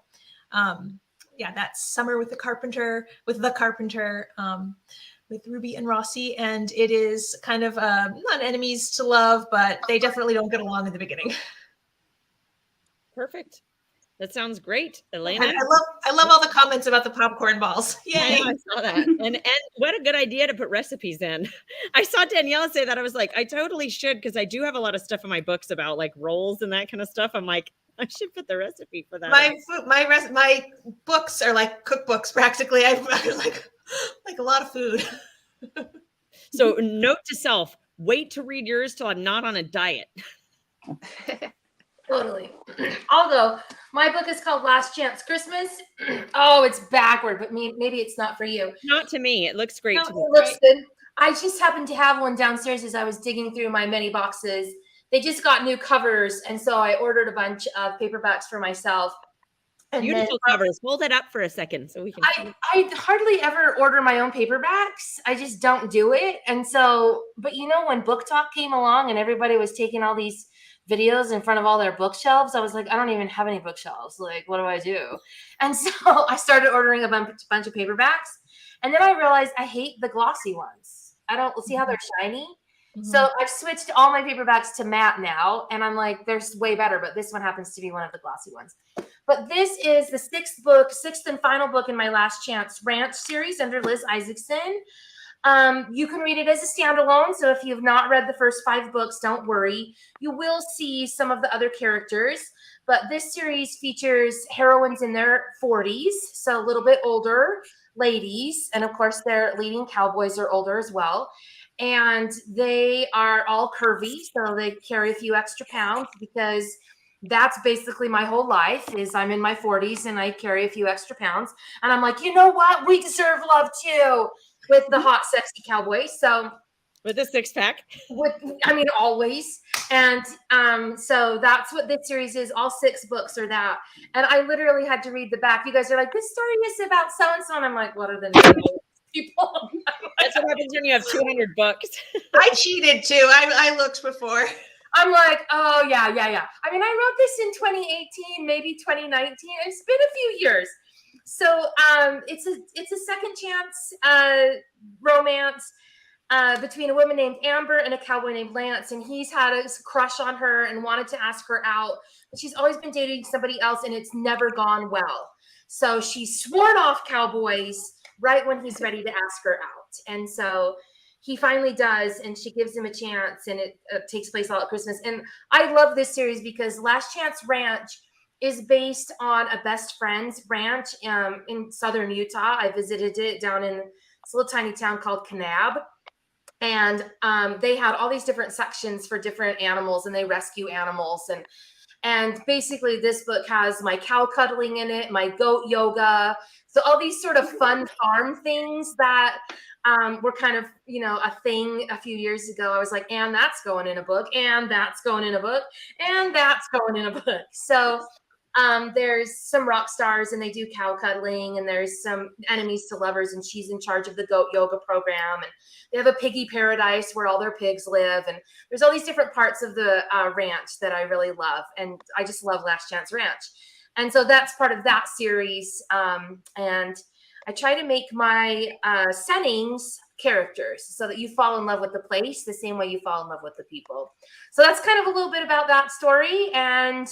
that's Summer with the Carpenter, with Ruby and Rossi. And it is kind of not enemies to love, but they definitely don't get along in the beginning. Perfect. That sounds great, Elena. I love all the comments about the popcorn balls. Yay! I saw that, and what a good idea to put recipes in. I saw Daniela say that. I was like, I totally should, because I do have a lot of stuff in my books about like rolls and that kind of stuff. I'm like, I should put the recipe for that. My books are like cookbooks practically. I like a lot of food. So note to self: wait to read yours till I'm not on a diet. Totally. Although my book is called Last Chance Christmas. Oh, it's backward, but maybe it's not for you. Not to me. It looks great. No, to me. it looks good. I just happened to have one downstairs as I was digging through my many boxes. They just got new covers, and so I ordered a bunch of paperbacks for myself. And beautiful covers. Hold it up for a second so we can. I hardly ever order my own paperbacks. I just don't do it. And so, but when Book Talk came along and everybody was taking all these videos in front of all their bookshelves. I was like, I don't even have any bookshelves. Like, what do I do? And so I started ordering a bunch of paperbacks. And then I realized I hate the glossy ones. I don't see how they're shiny. So I've switched all my paperbacks to matte now. And I'm like, they're way better. But this one happens to be one of the glossy ones. But this is the sixth and final book in my Last Chance Ranch series under Liz Isaacson. You can read it as a standalone. So if you've not read the first 5 books, don't worry. You will see some of the other characters. But this series features heroines in their 40s, so a little bit older ladies. And of course, their leading cowboys are older as well. And they are all curvy, so they carry a few extra pounds because that's basically my whole life is I'm in my 40s and I carry a few extra pounds. And I'm like, you know what? We deserve love too with the hot, sexy cowboy. So with a 6-pack. Always. And so that's what this series is. All 6 books are that. And I literally had to read the back. You guys are like, this story is about so-and-so. And I'm like, what are the names of people? That's what happens when you have 200 books. I cheated too. I looked before. I'm like, oh, yeah. I mean, I wrote this in 2018, maybe 2019. It's been a few years. So it's a second chance romance between a woman named Amber and a cowboy named Lance. And he's had a crush on her and wanted to ask her out. But she's always been dating somebody else and it's never gone well. So she's sworn off cowboys right when he's ready to ask her out. And so he finally does, and she gives him a chance, and it takes place all at Christmas. And I love this series because Last Chance Ranch is based on a best friend's ranch in southern Utah. I visited it down in this little tiny town called Kanab. And they had all these different sections for different animals, and they rescue animals. And basically this book has my cow cuddling in it, my goat yoga. So all these sort of fun farm things that were kind of, a thing a few years ago. I was like, and that's going in a book, and that's going in a book, and that's going in a book. So there's some rock stars and they do cow cuddling, and there's some enemies to lovers, and she's in charge of the goat yoga program. And they have a piggy paradise where all their pigs live. And there's all these different parts of the ranch that I really love. And I just love Last Chance Ranch. And so that's part of that series. And I try to make my settings characters so that you fall in love with the place the same way you fall in love with the people. So that's kind of a little bit about that story. And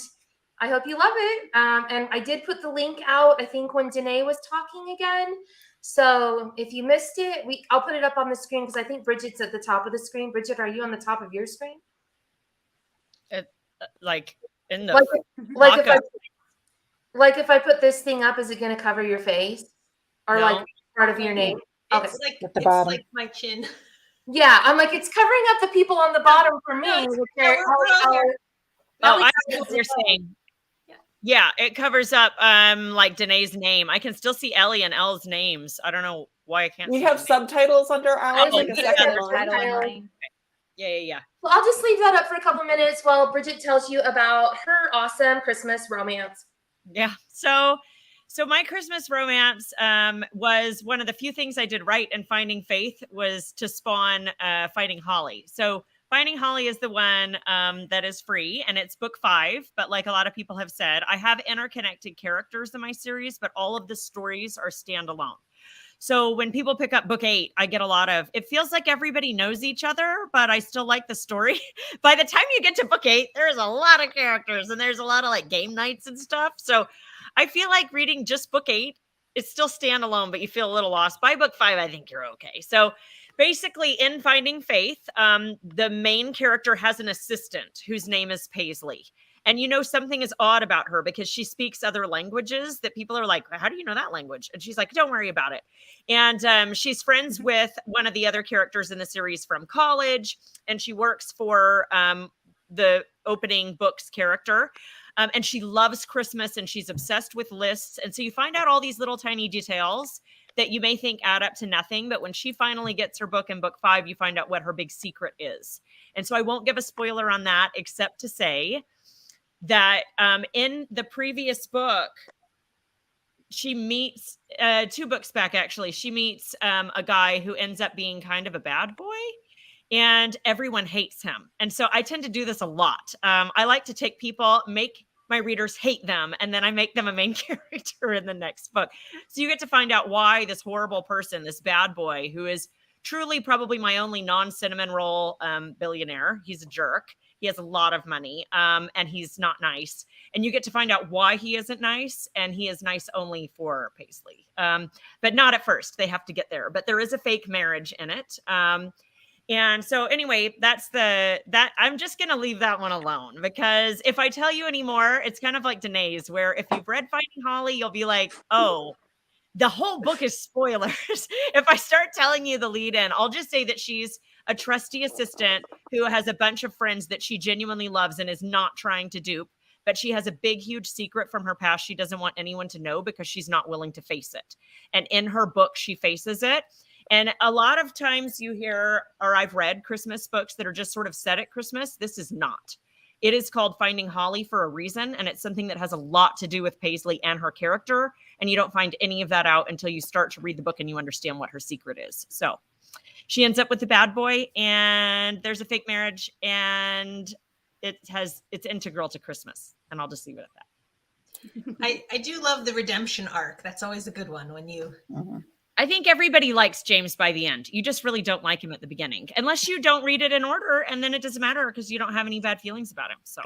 I hope you love it. And I did put the link out, I think, when Danae was talking again. So if you missed it, I'll put it up on the screen because I think Bridget's at the top of the screen. Bridget, are you on the top of your screen? Like in the like if I put this thing up, is it going to cover your face or No. like part of your name? Okay. It's like At the bottom. like my chin. Yeah, I'm like, it's covering up the people on the bottom for me. No, with yeah, their- we're all here. Oh, least I see what you're saying. Yeah. Yeah, it covers up like Danae's name. I can still see Ellie and Elle's names. I don't know why I can't We see have them. subtitles under ours, Oh, like a yeah, second there's line. subtitles. Yeah. Well, I'll just leave that up for a couple minutes while Bridget tells you about her awesome Christmas romance. Yeah. So my Christmas romance was one of the few things I did right in Finding Faith was to spawn Finding Holly. So Finding Holly is the one that is free, and it's book 5. But like a lot of people have said, I have interconnected characters in my series, but all of the stories are standalone. So when people pick up book 8, I get a lot of, it feels like everybody knows each other, but I still like the story. By the time you get to book 8, there's a lot of characters and there's a lot of like game nights and stuff. So I feel like reading just book 8, it's still standalone, but you feel a little lost. By book 5, I think you're okay. So basically in Finding Faith, the main character has an assistant whose name is Paisley. And something is odd about her because she speaks other languages that people are like, how do you know that language? And she's like, don't worry about it. And she's friends with one of the other characters in the series from college. And she works for the opening book's character. And she loves Christmas and she's obsessed with lists. And so you find out all these little tiny details that you may think add up to nothing. But when she finally gets her book in book 5, you find out what her big secret is. And so I won't give a spoiler on that, except to say that in the previous book, she meets 2 books back, actually, she meets a guy who ends up being kind of a bad boy. and everyone hates him. And so I tend to do this a lot. I like to take people, make my readers hate them, and then I make them a main character in the next book. So you get to find out why this horrible person, this bad boy, who is truly probably my only non-cinnamon roll billionaire. He's a jerk. He has a lot of money, and he's not nice. And you get to find out why he isn't nice, and he is nice only for Paisley, but not at first. They have to get there. But there is a fake marriage in it. And so anyway, I'm just going to leave that one alone, because if I tell you anymore, it's kind of like Danae's, where if you've read Finding Holly, you'll be like, oh, the whole book is spoilers. If I start telling you the lead in, I'll just say that she's a trusty assistant who has a bunch of friends that she genuinely loves and is not trying to dupe, but she has a big, huge secret from her past she doesn't want anyone to know because she's not willing to face it. And in her book, she faces it. And a lot of times you hear, or I've read Christmas books that are just sort of set at Christmas. This is not. It is called Finding Holly for a reason, and it's something that has a lot to do with Paisley and her character, and you don't find any of that out until you start to read the book and you understand what her secret is. So she ends up with the bad boy, and there's a fake marriage, and it's integral to Christmas, and I'll just leave it at that. I do love the redemption arc. That's always a good one when you... I think everybody likes James by the end. You just really don't like him at the beginning, unless you don't read it in order, and then it doesn't matter because you don't have any bad feelings about him. So,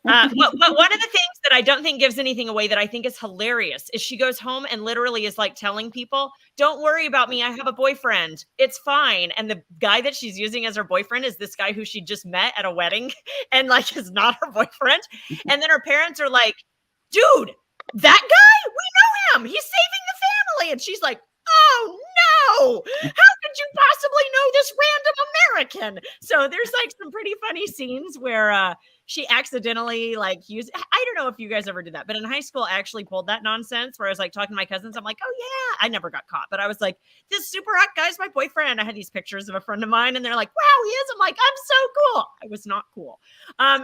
but one of the things that I don't think gives anything away that I think is hilarious is she goes home and literally is like telling people, "Don't worry about me. I have a boyfriend. It's fine." And the guy that she's using as her boyfriend is this guy who she just met at a wedding and like is not her boyfriend. And then her parents are like, "Dude, that guy, we know him. He's saving the family." And she's like, "Oh no, how could you possibly know this random American?" So there's like some pretty funny scenes where she accidentally like I don't know if you guys ever did that, but in high school I actually pulled that nonsense where I was like talking to my cousins. I'm like, "Oh yeah," I never got caught, but I was like, "This super hot guy's my boyfriend." I had these pictures of a friend of mine and they're like, "Wow, he is." I'm like, "I'm so cool." I was not cool.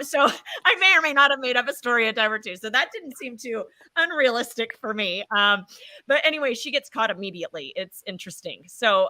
So I may or may not have made up a story a time or two. So that didn't seem too unrealistic for me. But anyway, she gets caught immediately. It's interesting. So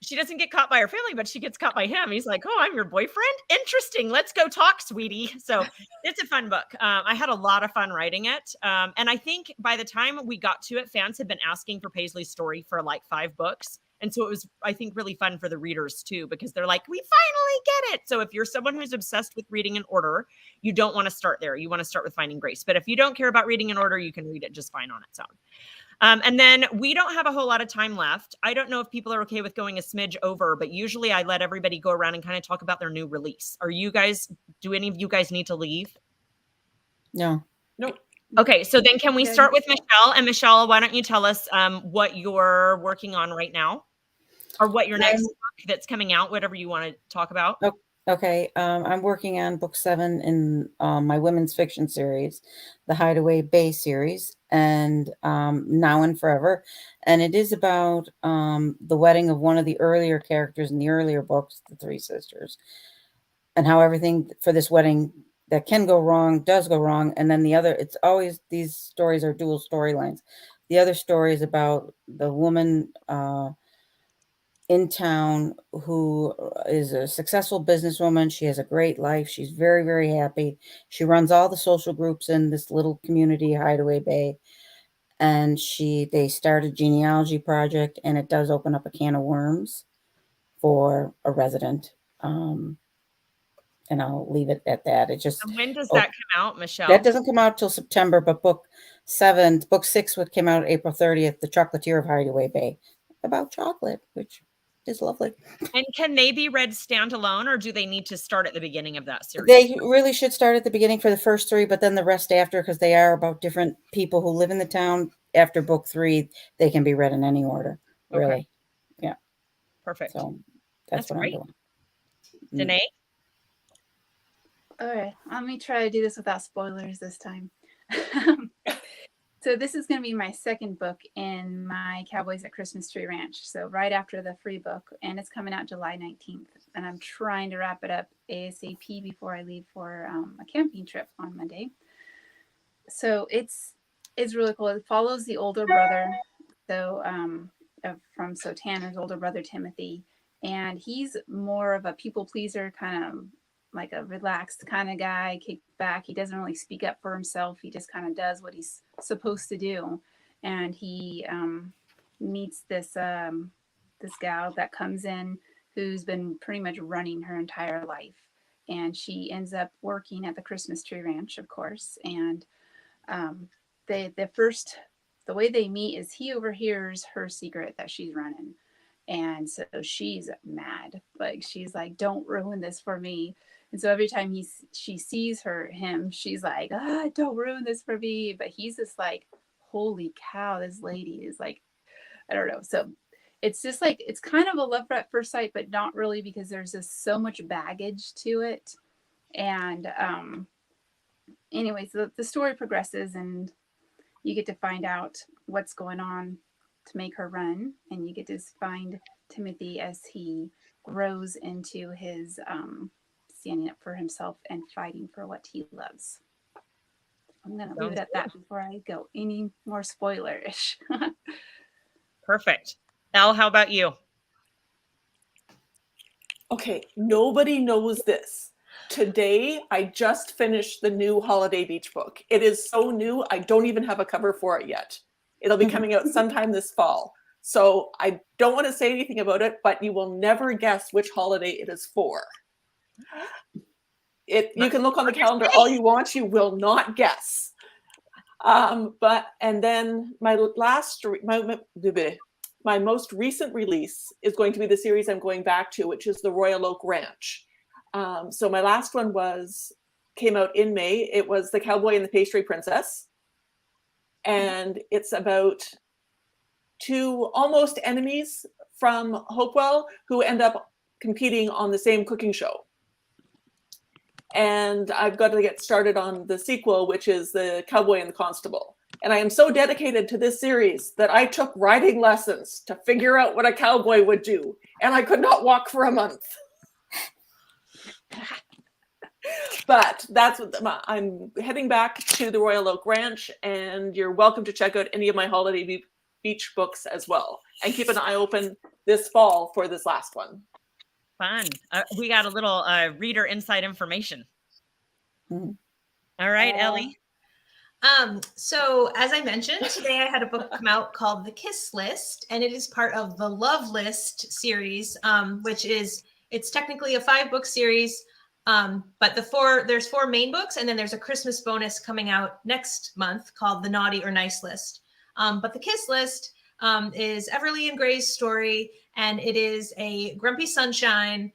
she doesn't get caught by her family, but she gets caught by him. He's like, "Oh, I'm your boyfriend? Interesting. Let's go talk, sweetie." So it's a fun book. I had a lot of fun writing it. And I think by the time we got to it, fans had been asking for Paisley's story for like 5 books. And so it was, I think, really fun for the readers too, because they're like, "We finally get it." So if you're someone who's obsessed with reading in order, you don't want to start there. You want to start with Finding Grace. But if you don't care about reading in order, you can read it just fine on its own. And then we don't have a whole lot of time left. I don't know if people are okay with going a smidge over, but usually I let everybody go around and kind of talk about their new release. Do any of you guys need to leave? No. Nope. Okay, so then can we start with Michelle? And Michelle, why don't you tell us what you're working on right now, or what your next book that's coming out, whatever you want to talk about. Okay, I'm working on book 7 in my women's fiction series, the Hideaway Bay series, and Now and Forever. And it is about the wedding of one of the earlier characters in the earlier books, the 3 sisters, and how everything for this wedding that can go wrong does go wrong. And then it's always, these stories are dual storylines. The other story is about the woman in town who is a successful businesswoman. She has a great life. She's very, very happy. She runs all the social groups in this little community, Hideaway Bay. And they start a genealogy project, and it does open up a can of worms for a resident. And I'll leave it at that. It just. And when does that come out, Michelle? That doesn't come out till September, but book 6 came out April 30th, The Chocolatier of Hideaway Bay, about chocolate, which is lovely. And can they be read standalone, or do they need to start at the beginning of that series? They really should start at the beginning for the first 3, but then the rest after, because they are about different people who live in the town. After book 3, they can be read in any order. Really. Okay. Yeah. Perfect. So that's what great. I'm doing. Danae? All right, let me try to do this without spoilers this time. So this is going to be my second book in my Cowboys at Christmas Tree Ranch. So right after the free book, and it's coming out July 19th. And I'm trying to wrap it up ASAP before I leave for a camping trip on Monday. So it's really cool. It follows the older brother, so Tanner's older brother Timothy, And he's more of a people pleaser, kind of like a relaxed kind of guy, kick back. He doesn't really speak up for himself. He just kind of does what he's supposed to do. And he meets this this gal that comes in who's been pretty much running her entire life. And she ends up working at the Christmas Tree Ranch, of course. And the way they meet is he overhears her secret that she's running. And so she's mad. Like, she's like, don't ruin this for me. And so every time she sees him, she's like, don't ruin this for me. But he's just like, holy cow, this lady is like, I don't know. So it's just like, it's kind of a love at first sight, but not really, because there's just so much baggage to it. And anyways, the story progresses, and you get to find out what's going on to make her run, and you get to find Timothy as he grows into his standing up for himself and fighting for what he loves. I'm going to leave it at that before I go any more spoilerish. Perfect. Elle, how about you? Okay, nobody knows this. Today, I just finished the new Holiday Beach book. It is so new, I don't even have a cover for it yet. It'll be coming out sometime this fall. So I don't want to say anything about it, but you will never guess which holiday it is for. You can look on the calendar all you want, you will not guess. And then my most recent release is going to be the series I'm going back to, which is the Royal Oak Ranch. So my last one came out in May. It was The Cowboy and the Pastry Princess. And it's about two almost enemies from Hopewell who end up competing on the same cooking show. And I've got to get started on the sequel, which is The Cowboy and the Constable. And I am so dedicated to this series that I took riding lessons to figure out what a cowboy would do. And I could not walk for a month. But that's what I'm heading back to the Royal Oak Ranch, and you're welcome to check out any of my Holiday Beach books as well. And keep an eye open this fall for this last one. Fun. We got a little reader inside information. Mm-hmm. All right, Ellie. So as I mentioned, today I had a book come out called The Kiss List, and it is part of the Love List series, it's technically a 5-book series. But there's 4 main books, and then there's a Christmas bonus coming out next month called The Naughty or Nice List. But The Kiss List is Everly and Gray's story, and it is a grumpy sunshine.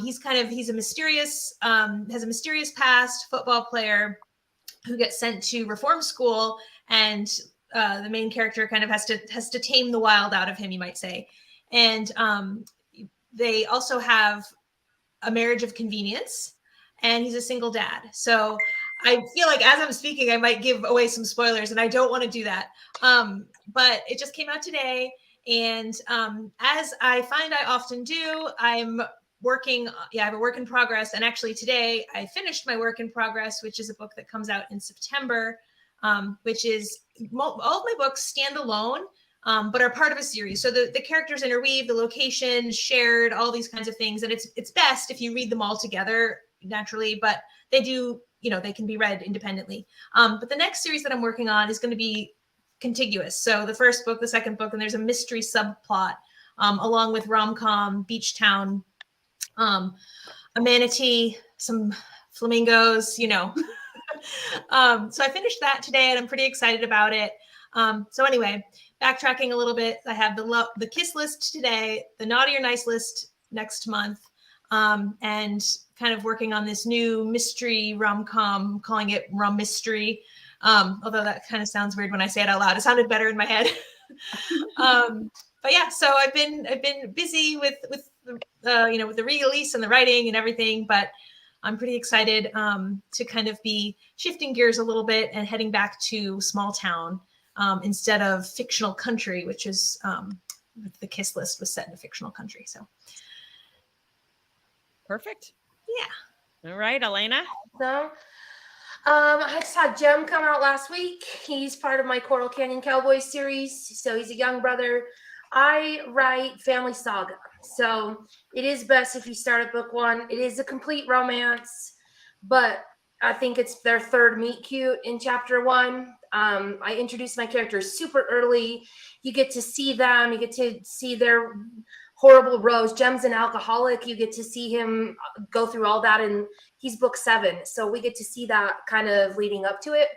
He's a mysterious, has a mysterious past football player who gets sent to reform school, and the main character kind of has to tame the wild out of him, you might say. And they also have a marriage of convenience, and he's a single dad. So I feel like as I'm speaking, I might give away some spoilers, and I don't want to do that. But it just came out today. And as I find I often do, I'm working. I have a work in progress. And actually today I finished my work in progress, which is a book that comes out in September, which is all of my books stand alone, but are part of a series. So the characters interweave, the locations shared, all these kinds of things. And it's best if you read them all together naturally, but they do, they can be read independently. But the next series that I'm working on is going to be contiguous. So the first book, the second book, and there's a mystery subplot, along with rom-com, beach town, a manatee, some flamingos, So I finished that today, and I'm pretty excited about it. So anyway, backtracking a little bit, I have the Kiss List today, the Naughty or Nice List next month, and kind of working on this new mystery rom-com, calling it Rum Mystery. Although that kind of sounds weird when I say it out loud. It sounded better in my head. But yeah, so I've been busy with the release and the writing and everything, but I'm pretty excited to kind of be shifting gears a little bit and heading back to small town instead of fictional country, which is the Kiss List was set in a fictional country. So perfect. Yeah. All right, Elena. So, I just had Jem come out last week. He's part of my Coral Canyon Cowboys series. So he's a young brother. I write family saga. So it is best if you start at book 1. It is a complete romance, but I think it's their third meet cute in chapter 1. I introduced my characters super early. You get to see them. You get to see their horrible rows. Jem's an alcoholic. You get to see him go through all that, and he's book 7. So we get to see that kind of leading up to it.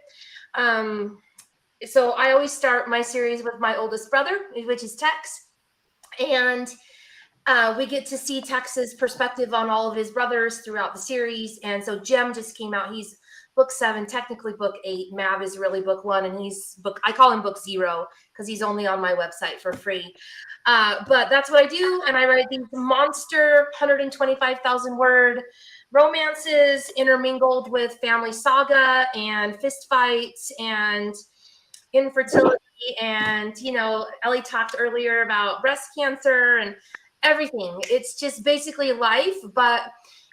So I always start my series with my oldest brother, which is Tex. And we get to see Tex's perspective on all of his brothers throughout the series. And so Jem just came out. He's book 7, technically book 8. Mav is really book 1, and I call him book 0 because he's only on my website for free. But that's what I do. And I write these monster 125,000 word romances intermingled with family saga and fist fights and infertility. And, Ellie talked earlier about breast cancer and everything. It's just basically life, but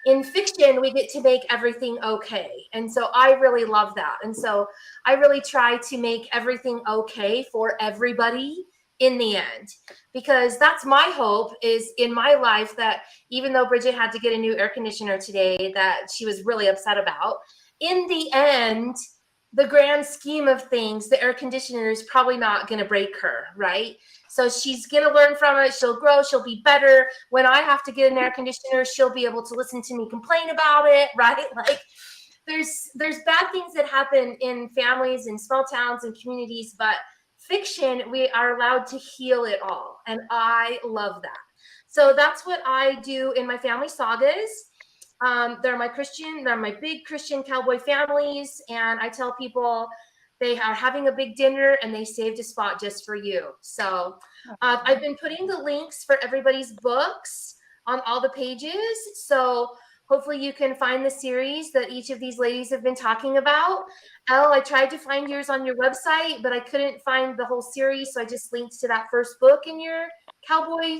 in fiction, we get to make everything okay. And so I really love that. And so I really try to make everything okay for everybody in the end, because that's my hope is in my life, that even though Bridget had to get a new air conditioner today that she was really upset about, in the end, the grand scheme of things, the air conditioner is probably not going to break her, right? So she's going to learn from it. She'll grow. She'll be better. When I have to get an air conditioner, she'll be able to listen to me complain about it, right? Like there's bad things that happen in families and small towns and communities, but fiction, we are allowed to heal it all. And I love that. So that's what I do in my family sagas. They're my big Christian cowboy families. And I tell people they are having a big dinner and they saved a spot just for you. So I've been putting the links for everybody's books on all the pages. So hopefully you can find the series that each of these ladies have been talking about. Elle, I tried to find yours on your website, but I couldn't find the whole series. So I just linked to that first book in your cowboy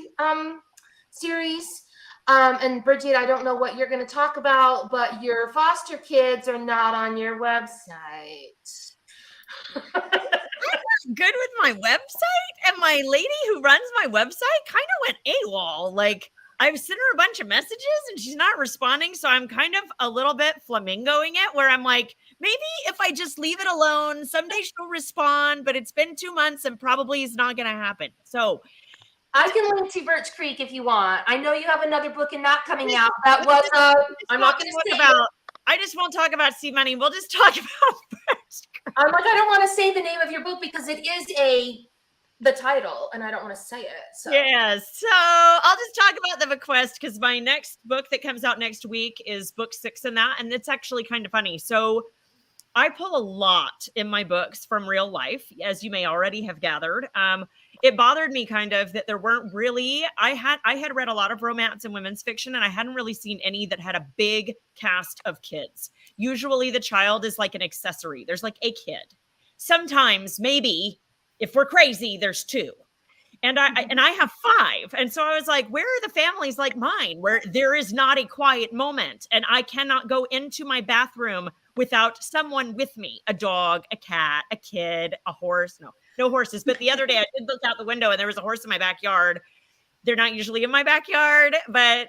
series. And Bridget, I don't know what you're going to talk about, but your foster kids are not on your website. I'm good with my website, and my lady who runs my website kind of went AWOL. Like, I've sent her a bunch of messages and she's not responding. So I'm kind of a little bit flamingoing it, where I'm like, maybe if I just leave it alone, someday she'll respond, but it's been 2 months and probably is not going to happen. So I can link to Birch Creek if you want. I know you have another book in that coming out. That was I'm not going to say about. I just won't talk about seed money. We'll just talk about Birch Creek. I'm like, I don't want to say the name of your book because it is the title, and I don't want to say it. So. Yeah, so I'll just talk about the bequest, because my next book that comes out next week is book 6 in that, and it's actually kind of funny. So I pull a lot in my books from real life, as you may already have gathered. It bothered me kind of that there weren't really, I had read a lot of romance and women's fiction, and I hadn't really seen any that had a big cast of kids. Usually the child is like an accessory. There's like a kid. Sometimes, maybe, if we're crazy, there's 2. And I have 5. And so I was like, where are the families like mine, where there is not a quiet moment and I cannot go into my bathroom without someone with me, a dog, a cat, a kid, a horse. No horses. But the other day I did look out the window and there was a horse in my backyard. They're not usually in my backyard, but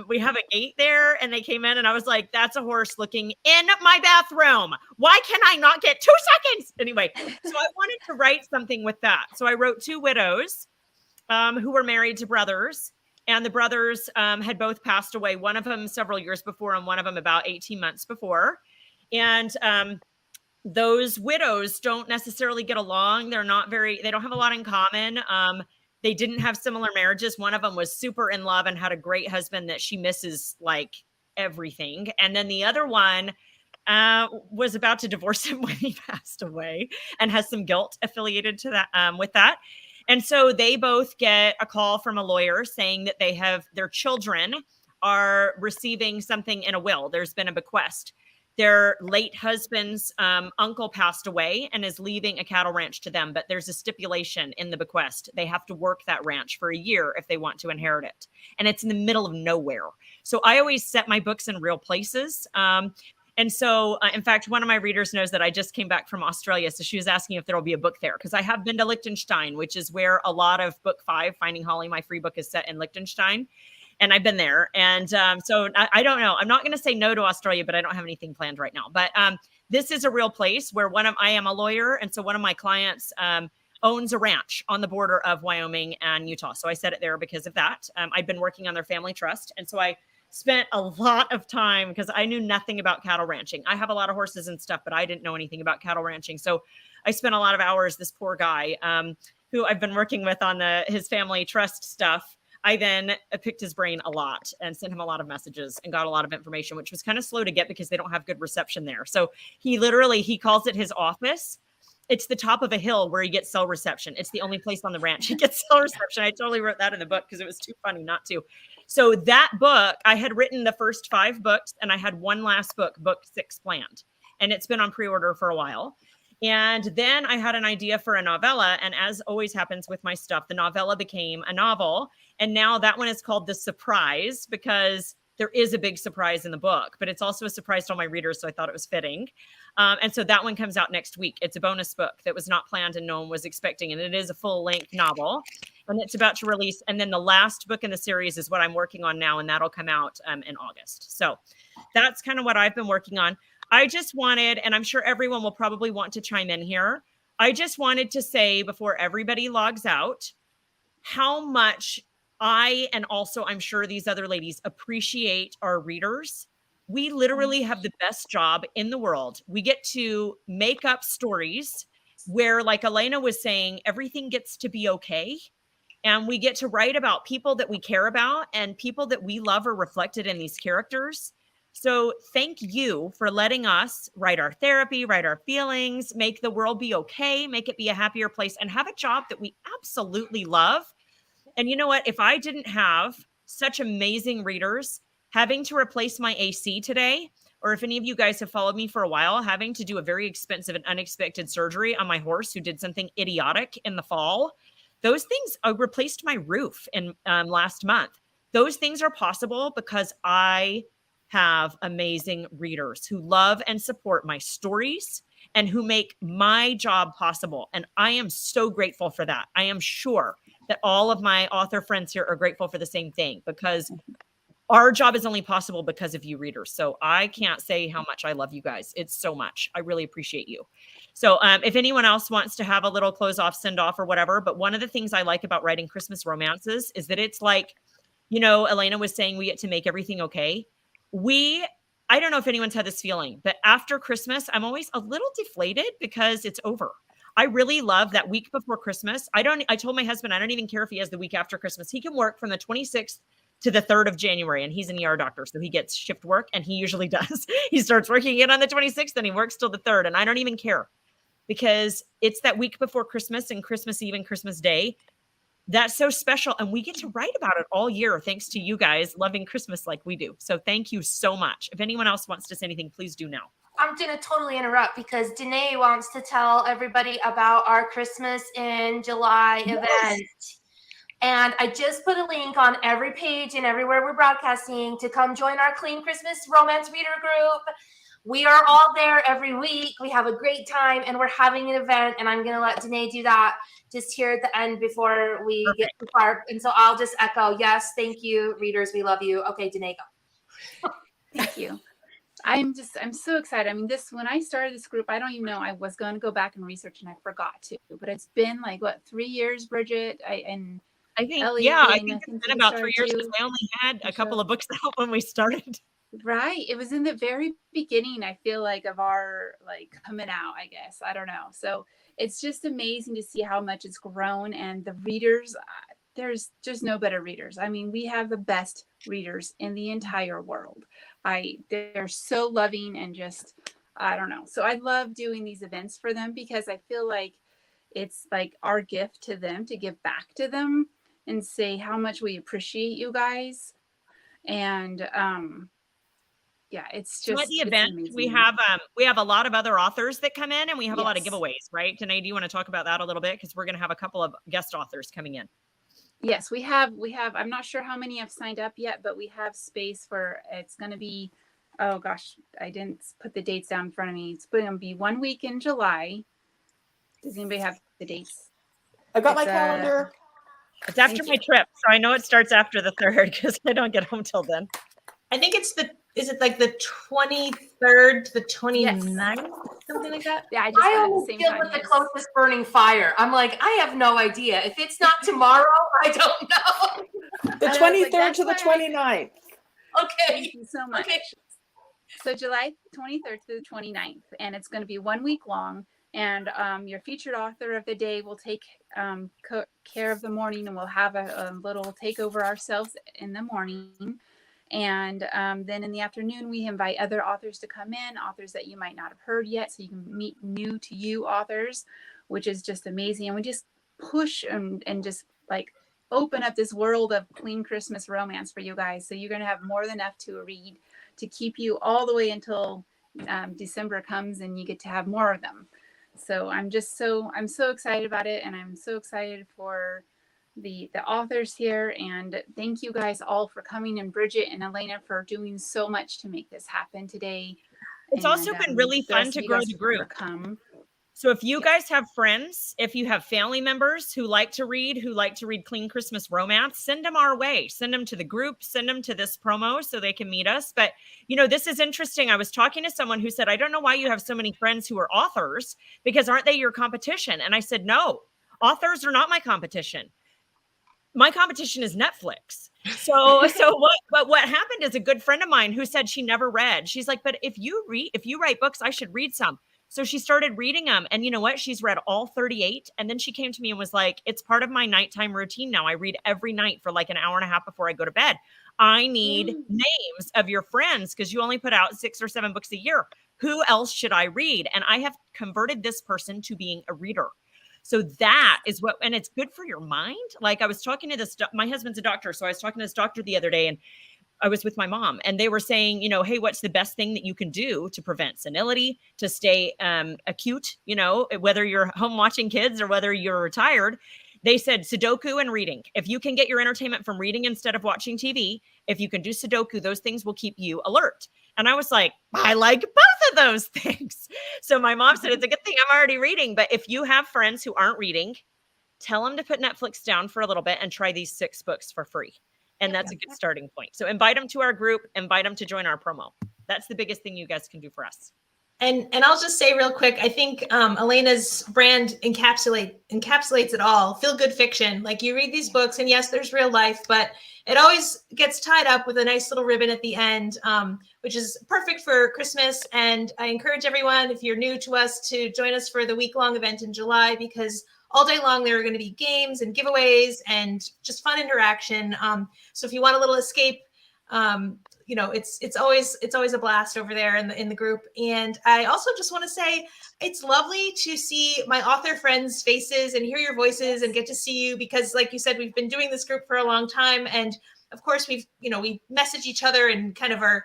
we have a gate there, and they came in and I was like, that's a horse looking in my bathroom. Why can I not get 2 seconds? Anyway, so I wanted to write something with that. So I wrote 2 widows who were married to brothers, and the brothers had both passed away. One of them several years before and one of them about 18 months before. And those widows don't necessarily get along. They don't have a lot in common. They didn't have similar marriages. One of them was super in love and had a great husband that she misses like everything. And then the other one was about to divorce him when he passed away and has some guilt affiliated to that with that. And so they both get a call from a lawyer saying that their children are receiving something in a will. There's been a bequest. Their late husband's uncle passed away and is leaving a cattle ranch to them, but there's a stipulation in the bequest. They have to work that ranch for a year if they want to inherit it. And it's in the middle of nowhere. So I always set my books in real places. And so, in fact, one of my readers knows that I just came back from Australia. So she was asking if there will be a book there, because I have been to Liechtenstein, which is where a lot of book 5, Finding Holly, my free book, is set in Liechtenstein. And I've been there. And so I don't know. I'm not going to say no to Australia, but I don't have anything planned right now. But this is a real place where I am a lawyer. And so one of my clients owns a ranch on the border of Wyoming and Utah. So I set it there because of that. I've been working on their family trust. And so I spent a lot of time, because I knew nothing about cattle ranching. I have a lot of horses and stuff, but I didn't know anything about cattle ranching. So I spent a lot of hours, this poor guy who I've been working with on his family trust stuff. I then picked his brain a lot and sent him a lot of messages and got a lot of information, which was kind of slow to get because they don't have good reception there. So he calls it his office. It's the top of a hill where he gets cell reception. It's the only place on the ranch he gets cell reception. I totally wrote that in the book because it was too funny not to. So that book, I had written the first 5 books, and I had one last book, book 6, planned. And it's been on pre-order for a while. And then I had an idea for a novella. And as always happens with my stuff, the novella became a novel. And now that one is called The Surprise, because there is a big surprise in the book, but it's also a surprise to all my readers. So I thought it was fitting. And so that one comes out next week. It's a bonus book that was not planned and no one was expecting. And it is a full-length novel, and it's about to release. And then the last book in the series is what I'm working on now, and that'll come out in August. So that's kind of what I've been working on. I just wanted, and I'm sure everyone will probably want to chime in here, I just wanted to say before everybody logs out how much I, and also I'm sure these other ladies, appreciate our readers. We literally have the best job in the world. We get to make up stories where, like Elena was saying, everything gets to be okay. And we get to write about people that we care about, and people that we love are reflected in these characters. So thank you for letting us write our therapy, write our feelings, make the world be okay, make it be a happier place, and have a job that we absolutely love. And you know what? If I didn't have such amazing readers, having to replace my AC today, or if any of you guys have followed me for a while, having to do a very expensive and unexpected surgery on my horse who did something idiotic in the fall, those things replaced my roof in last month. Those things are possible because I have amazing readers who love and support my stories and who make my job possible. And I am so grateful for that. I am sure that all of my author friends here are grateful for the same thing, because our job is only possible because of you readers. So I can't say how much I love you guys. It's so much. I really appreciate you. So if anyone else wants to have a little close off, send off or whatever, but one of the things I like about writing Christmas romances is that it's like, you know, Elena was saying we get to make everything okay. I don't know if anyone's had this feeling, but after Christmas, I'm always a little deflated because it's over. I really love that week before Christmas. I told my husband, I don't even care if he has the week after Christmas. He can work from the 26th to the 3rd of January, and he's an ER doctor. So he gets shift work, and he usually does. He starts working in on the 26th and he works till the 3rd. And I don't even care, because it's that week before Christmas and Christmas Eve and Christmas Day. That's so special. And we get to write about it all year, thanks to you guys loving Christmas like we do. So thank you so much. If anyone else wants to say anything, please do now. I'm going to totally interrupt because Danae wants to tell everybody about our Christmas in July event. And I just put a link on every page and everywhere we're broadcasting to come join our Clean Christmas Romance Reader Group. We are all there every week. We have a great time, and we're having an event, and I'm going to let Danae do that just here at the end before we get too far. And so I'll just echo, yes, thank you, readers. We love you. Okay, Danae, go. Thank you. I'm so excited. I mean, when I started this group, I don't even know I was going to go back and research, and I forgot to, but it's been like, 3 years, Bridget? I think Ellie, I think it's been about 3 years because I only had a couple of books out when we started. Right. It was in the very beginning, I feel like, of our coming out, I guess. I don't know. So it's just amazing to see how much it's grown, and the readers, there's just no better readers. I mean, we have the best readers in the entire world. They're so loving and just, I don't know. So I love doing these events for them because I feel like it's like our gift to them to give back to them and say how much we appreciate you guys. And yeah, it's just at the event we have a lot of other authors that come in, and we have a lot of giveaways, right? Danae, do you want to talk about that a little bit? Because we're going to have a couple of guest authors coming in. Yes, we have. I'm not sure how many have signed up yet, but we have space for, it's going to be oh gosh, I didn't put the dates down in front of me. It's going to be 1 week in July. Does anybody have the dates? I got my It's, calendar. It's after Thank my trip, so I know it starts after the 3rd because I don't get home till then. I think it's is it like the 23rd to the 29th, something like that? Yeah, I just I got it at the almost same feel time. with the Yes. closest burning fire. I'm like, I have no idea. If it's not tomorrow, I don't know. The And I was like, 23rd that's to the why I- 29th. Okay. Thank you so much. Okay. So July 23rd to the 29th, and it's going to be 1 week long. And your featured author of the day will take care of the morning, and we'll have a little takeover ourselves in the morning. And then in the afternoon, we invite other authors to come in, authors that you might not have heard yet, so you can meet new to you authors, which is just amazing. And we just push and just like open up this world of clean Christmas romance for you guys. So you're going to have more than enough to read to keep you all the way until December comes and you get to have more of them. So I'm so excited about it, and I'm so excited for the authors here, and thank you guys all for coming, and Bridget and Elena for doing so much to make this happen today. It's also been really fun to grow the group. So if you guys have friends, if you have family members who like to read clean Christmas romance, send them our way. Send them to the group, send them to this promo so they can meet us. But, this is interesting. I was talking to someone who said, I don't know why you have so many friends who are authors, because aren't they your competition? And I said, no, authors are not my competition. My competition is Netflix. So what happened is a good friend of mine who said she never read. She's like, but if you write books, I should read some. So she started reading them, and you know what? She's read all 38. And then she came to me and was like, it's part of my nighttime routine now. I read every night for like an hour and a half before I go to bed. I need names of your friends because you only put out 6 or 7 books a year. Who else should I read? And I have converted this person to being a reader. So that is what, and it's good for your mind. Like I was talking to my husband's a doctor. So I was talking to this doctor the other day, and I was with my mom, and they were saying, hey, what's the best thing that you can do to prevent senility, to stay acute, whether you're home watching kids or whether you're retired. They said Sudoku and reading. If you can get your entertainment from reading instead of watching TV, if you can do Sudoku, those things will keep you alert. And I was like, I like both of those things. So my mom said, it's a good thing I'm already reading. But if you have friends who aren't reading, tell them to put Netflix down for a little bit and try these 6 books for free. And that's a good starting point. So invite them to our group, invite them to join our promo. That's the biggest thing you guys can do for us. And I'll just say real quick, I think Elena's brand encapsulates it all. Feel good fiction. Like you read these books, and yes, there's real life, but it always gets tied up with a nice little ribbon at the end, which is perfect for Christmas. And I encourage everyone, if you're new to us, to join us for the week-long event in July, because all day long there are going to be games and giveaways and just fun interaction. So if you want a little escape, it's always a blast over there in the group. And I also just want to say it's lovely to see my author friends' faces and hear your voices and get to see you, because like you said, we've been doing this group for a long time, and of course we message each other and kind of are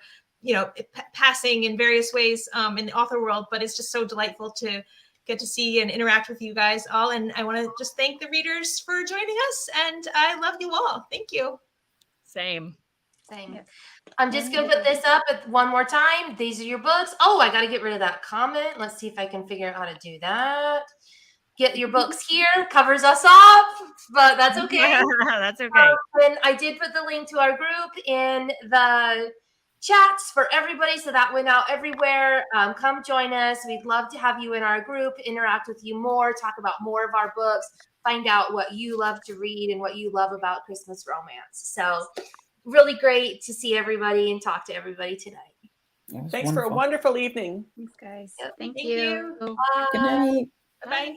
passing in various ways in the author world, but it's just so delightful to get to see and interact with you guys all. And I want to just thank the readers for joining us, and I love you all. Thank you. Same. Yes. I'm just going to put this up one more time. These are your books. Oh, I got to get rid of that comment. Let's see if I can figure out how to do that. Get your books here. Covers us off, but that's okay. That's okay. And I did put the link to our group in the chats for everybody, so that went out everywhere. Come join us. We'd love to have you in our group, interact with you more, talk about more of our books, find out what you love to read and what you love about Christmas romance. So really great to see everybody and talk to everybody tonight. Thanks for a wonderful evening. Thanks, guys. Yep. Thank Thank you. Good night. Bye.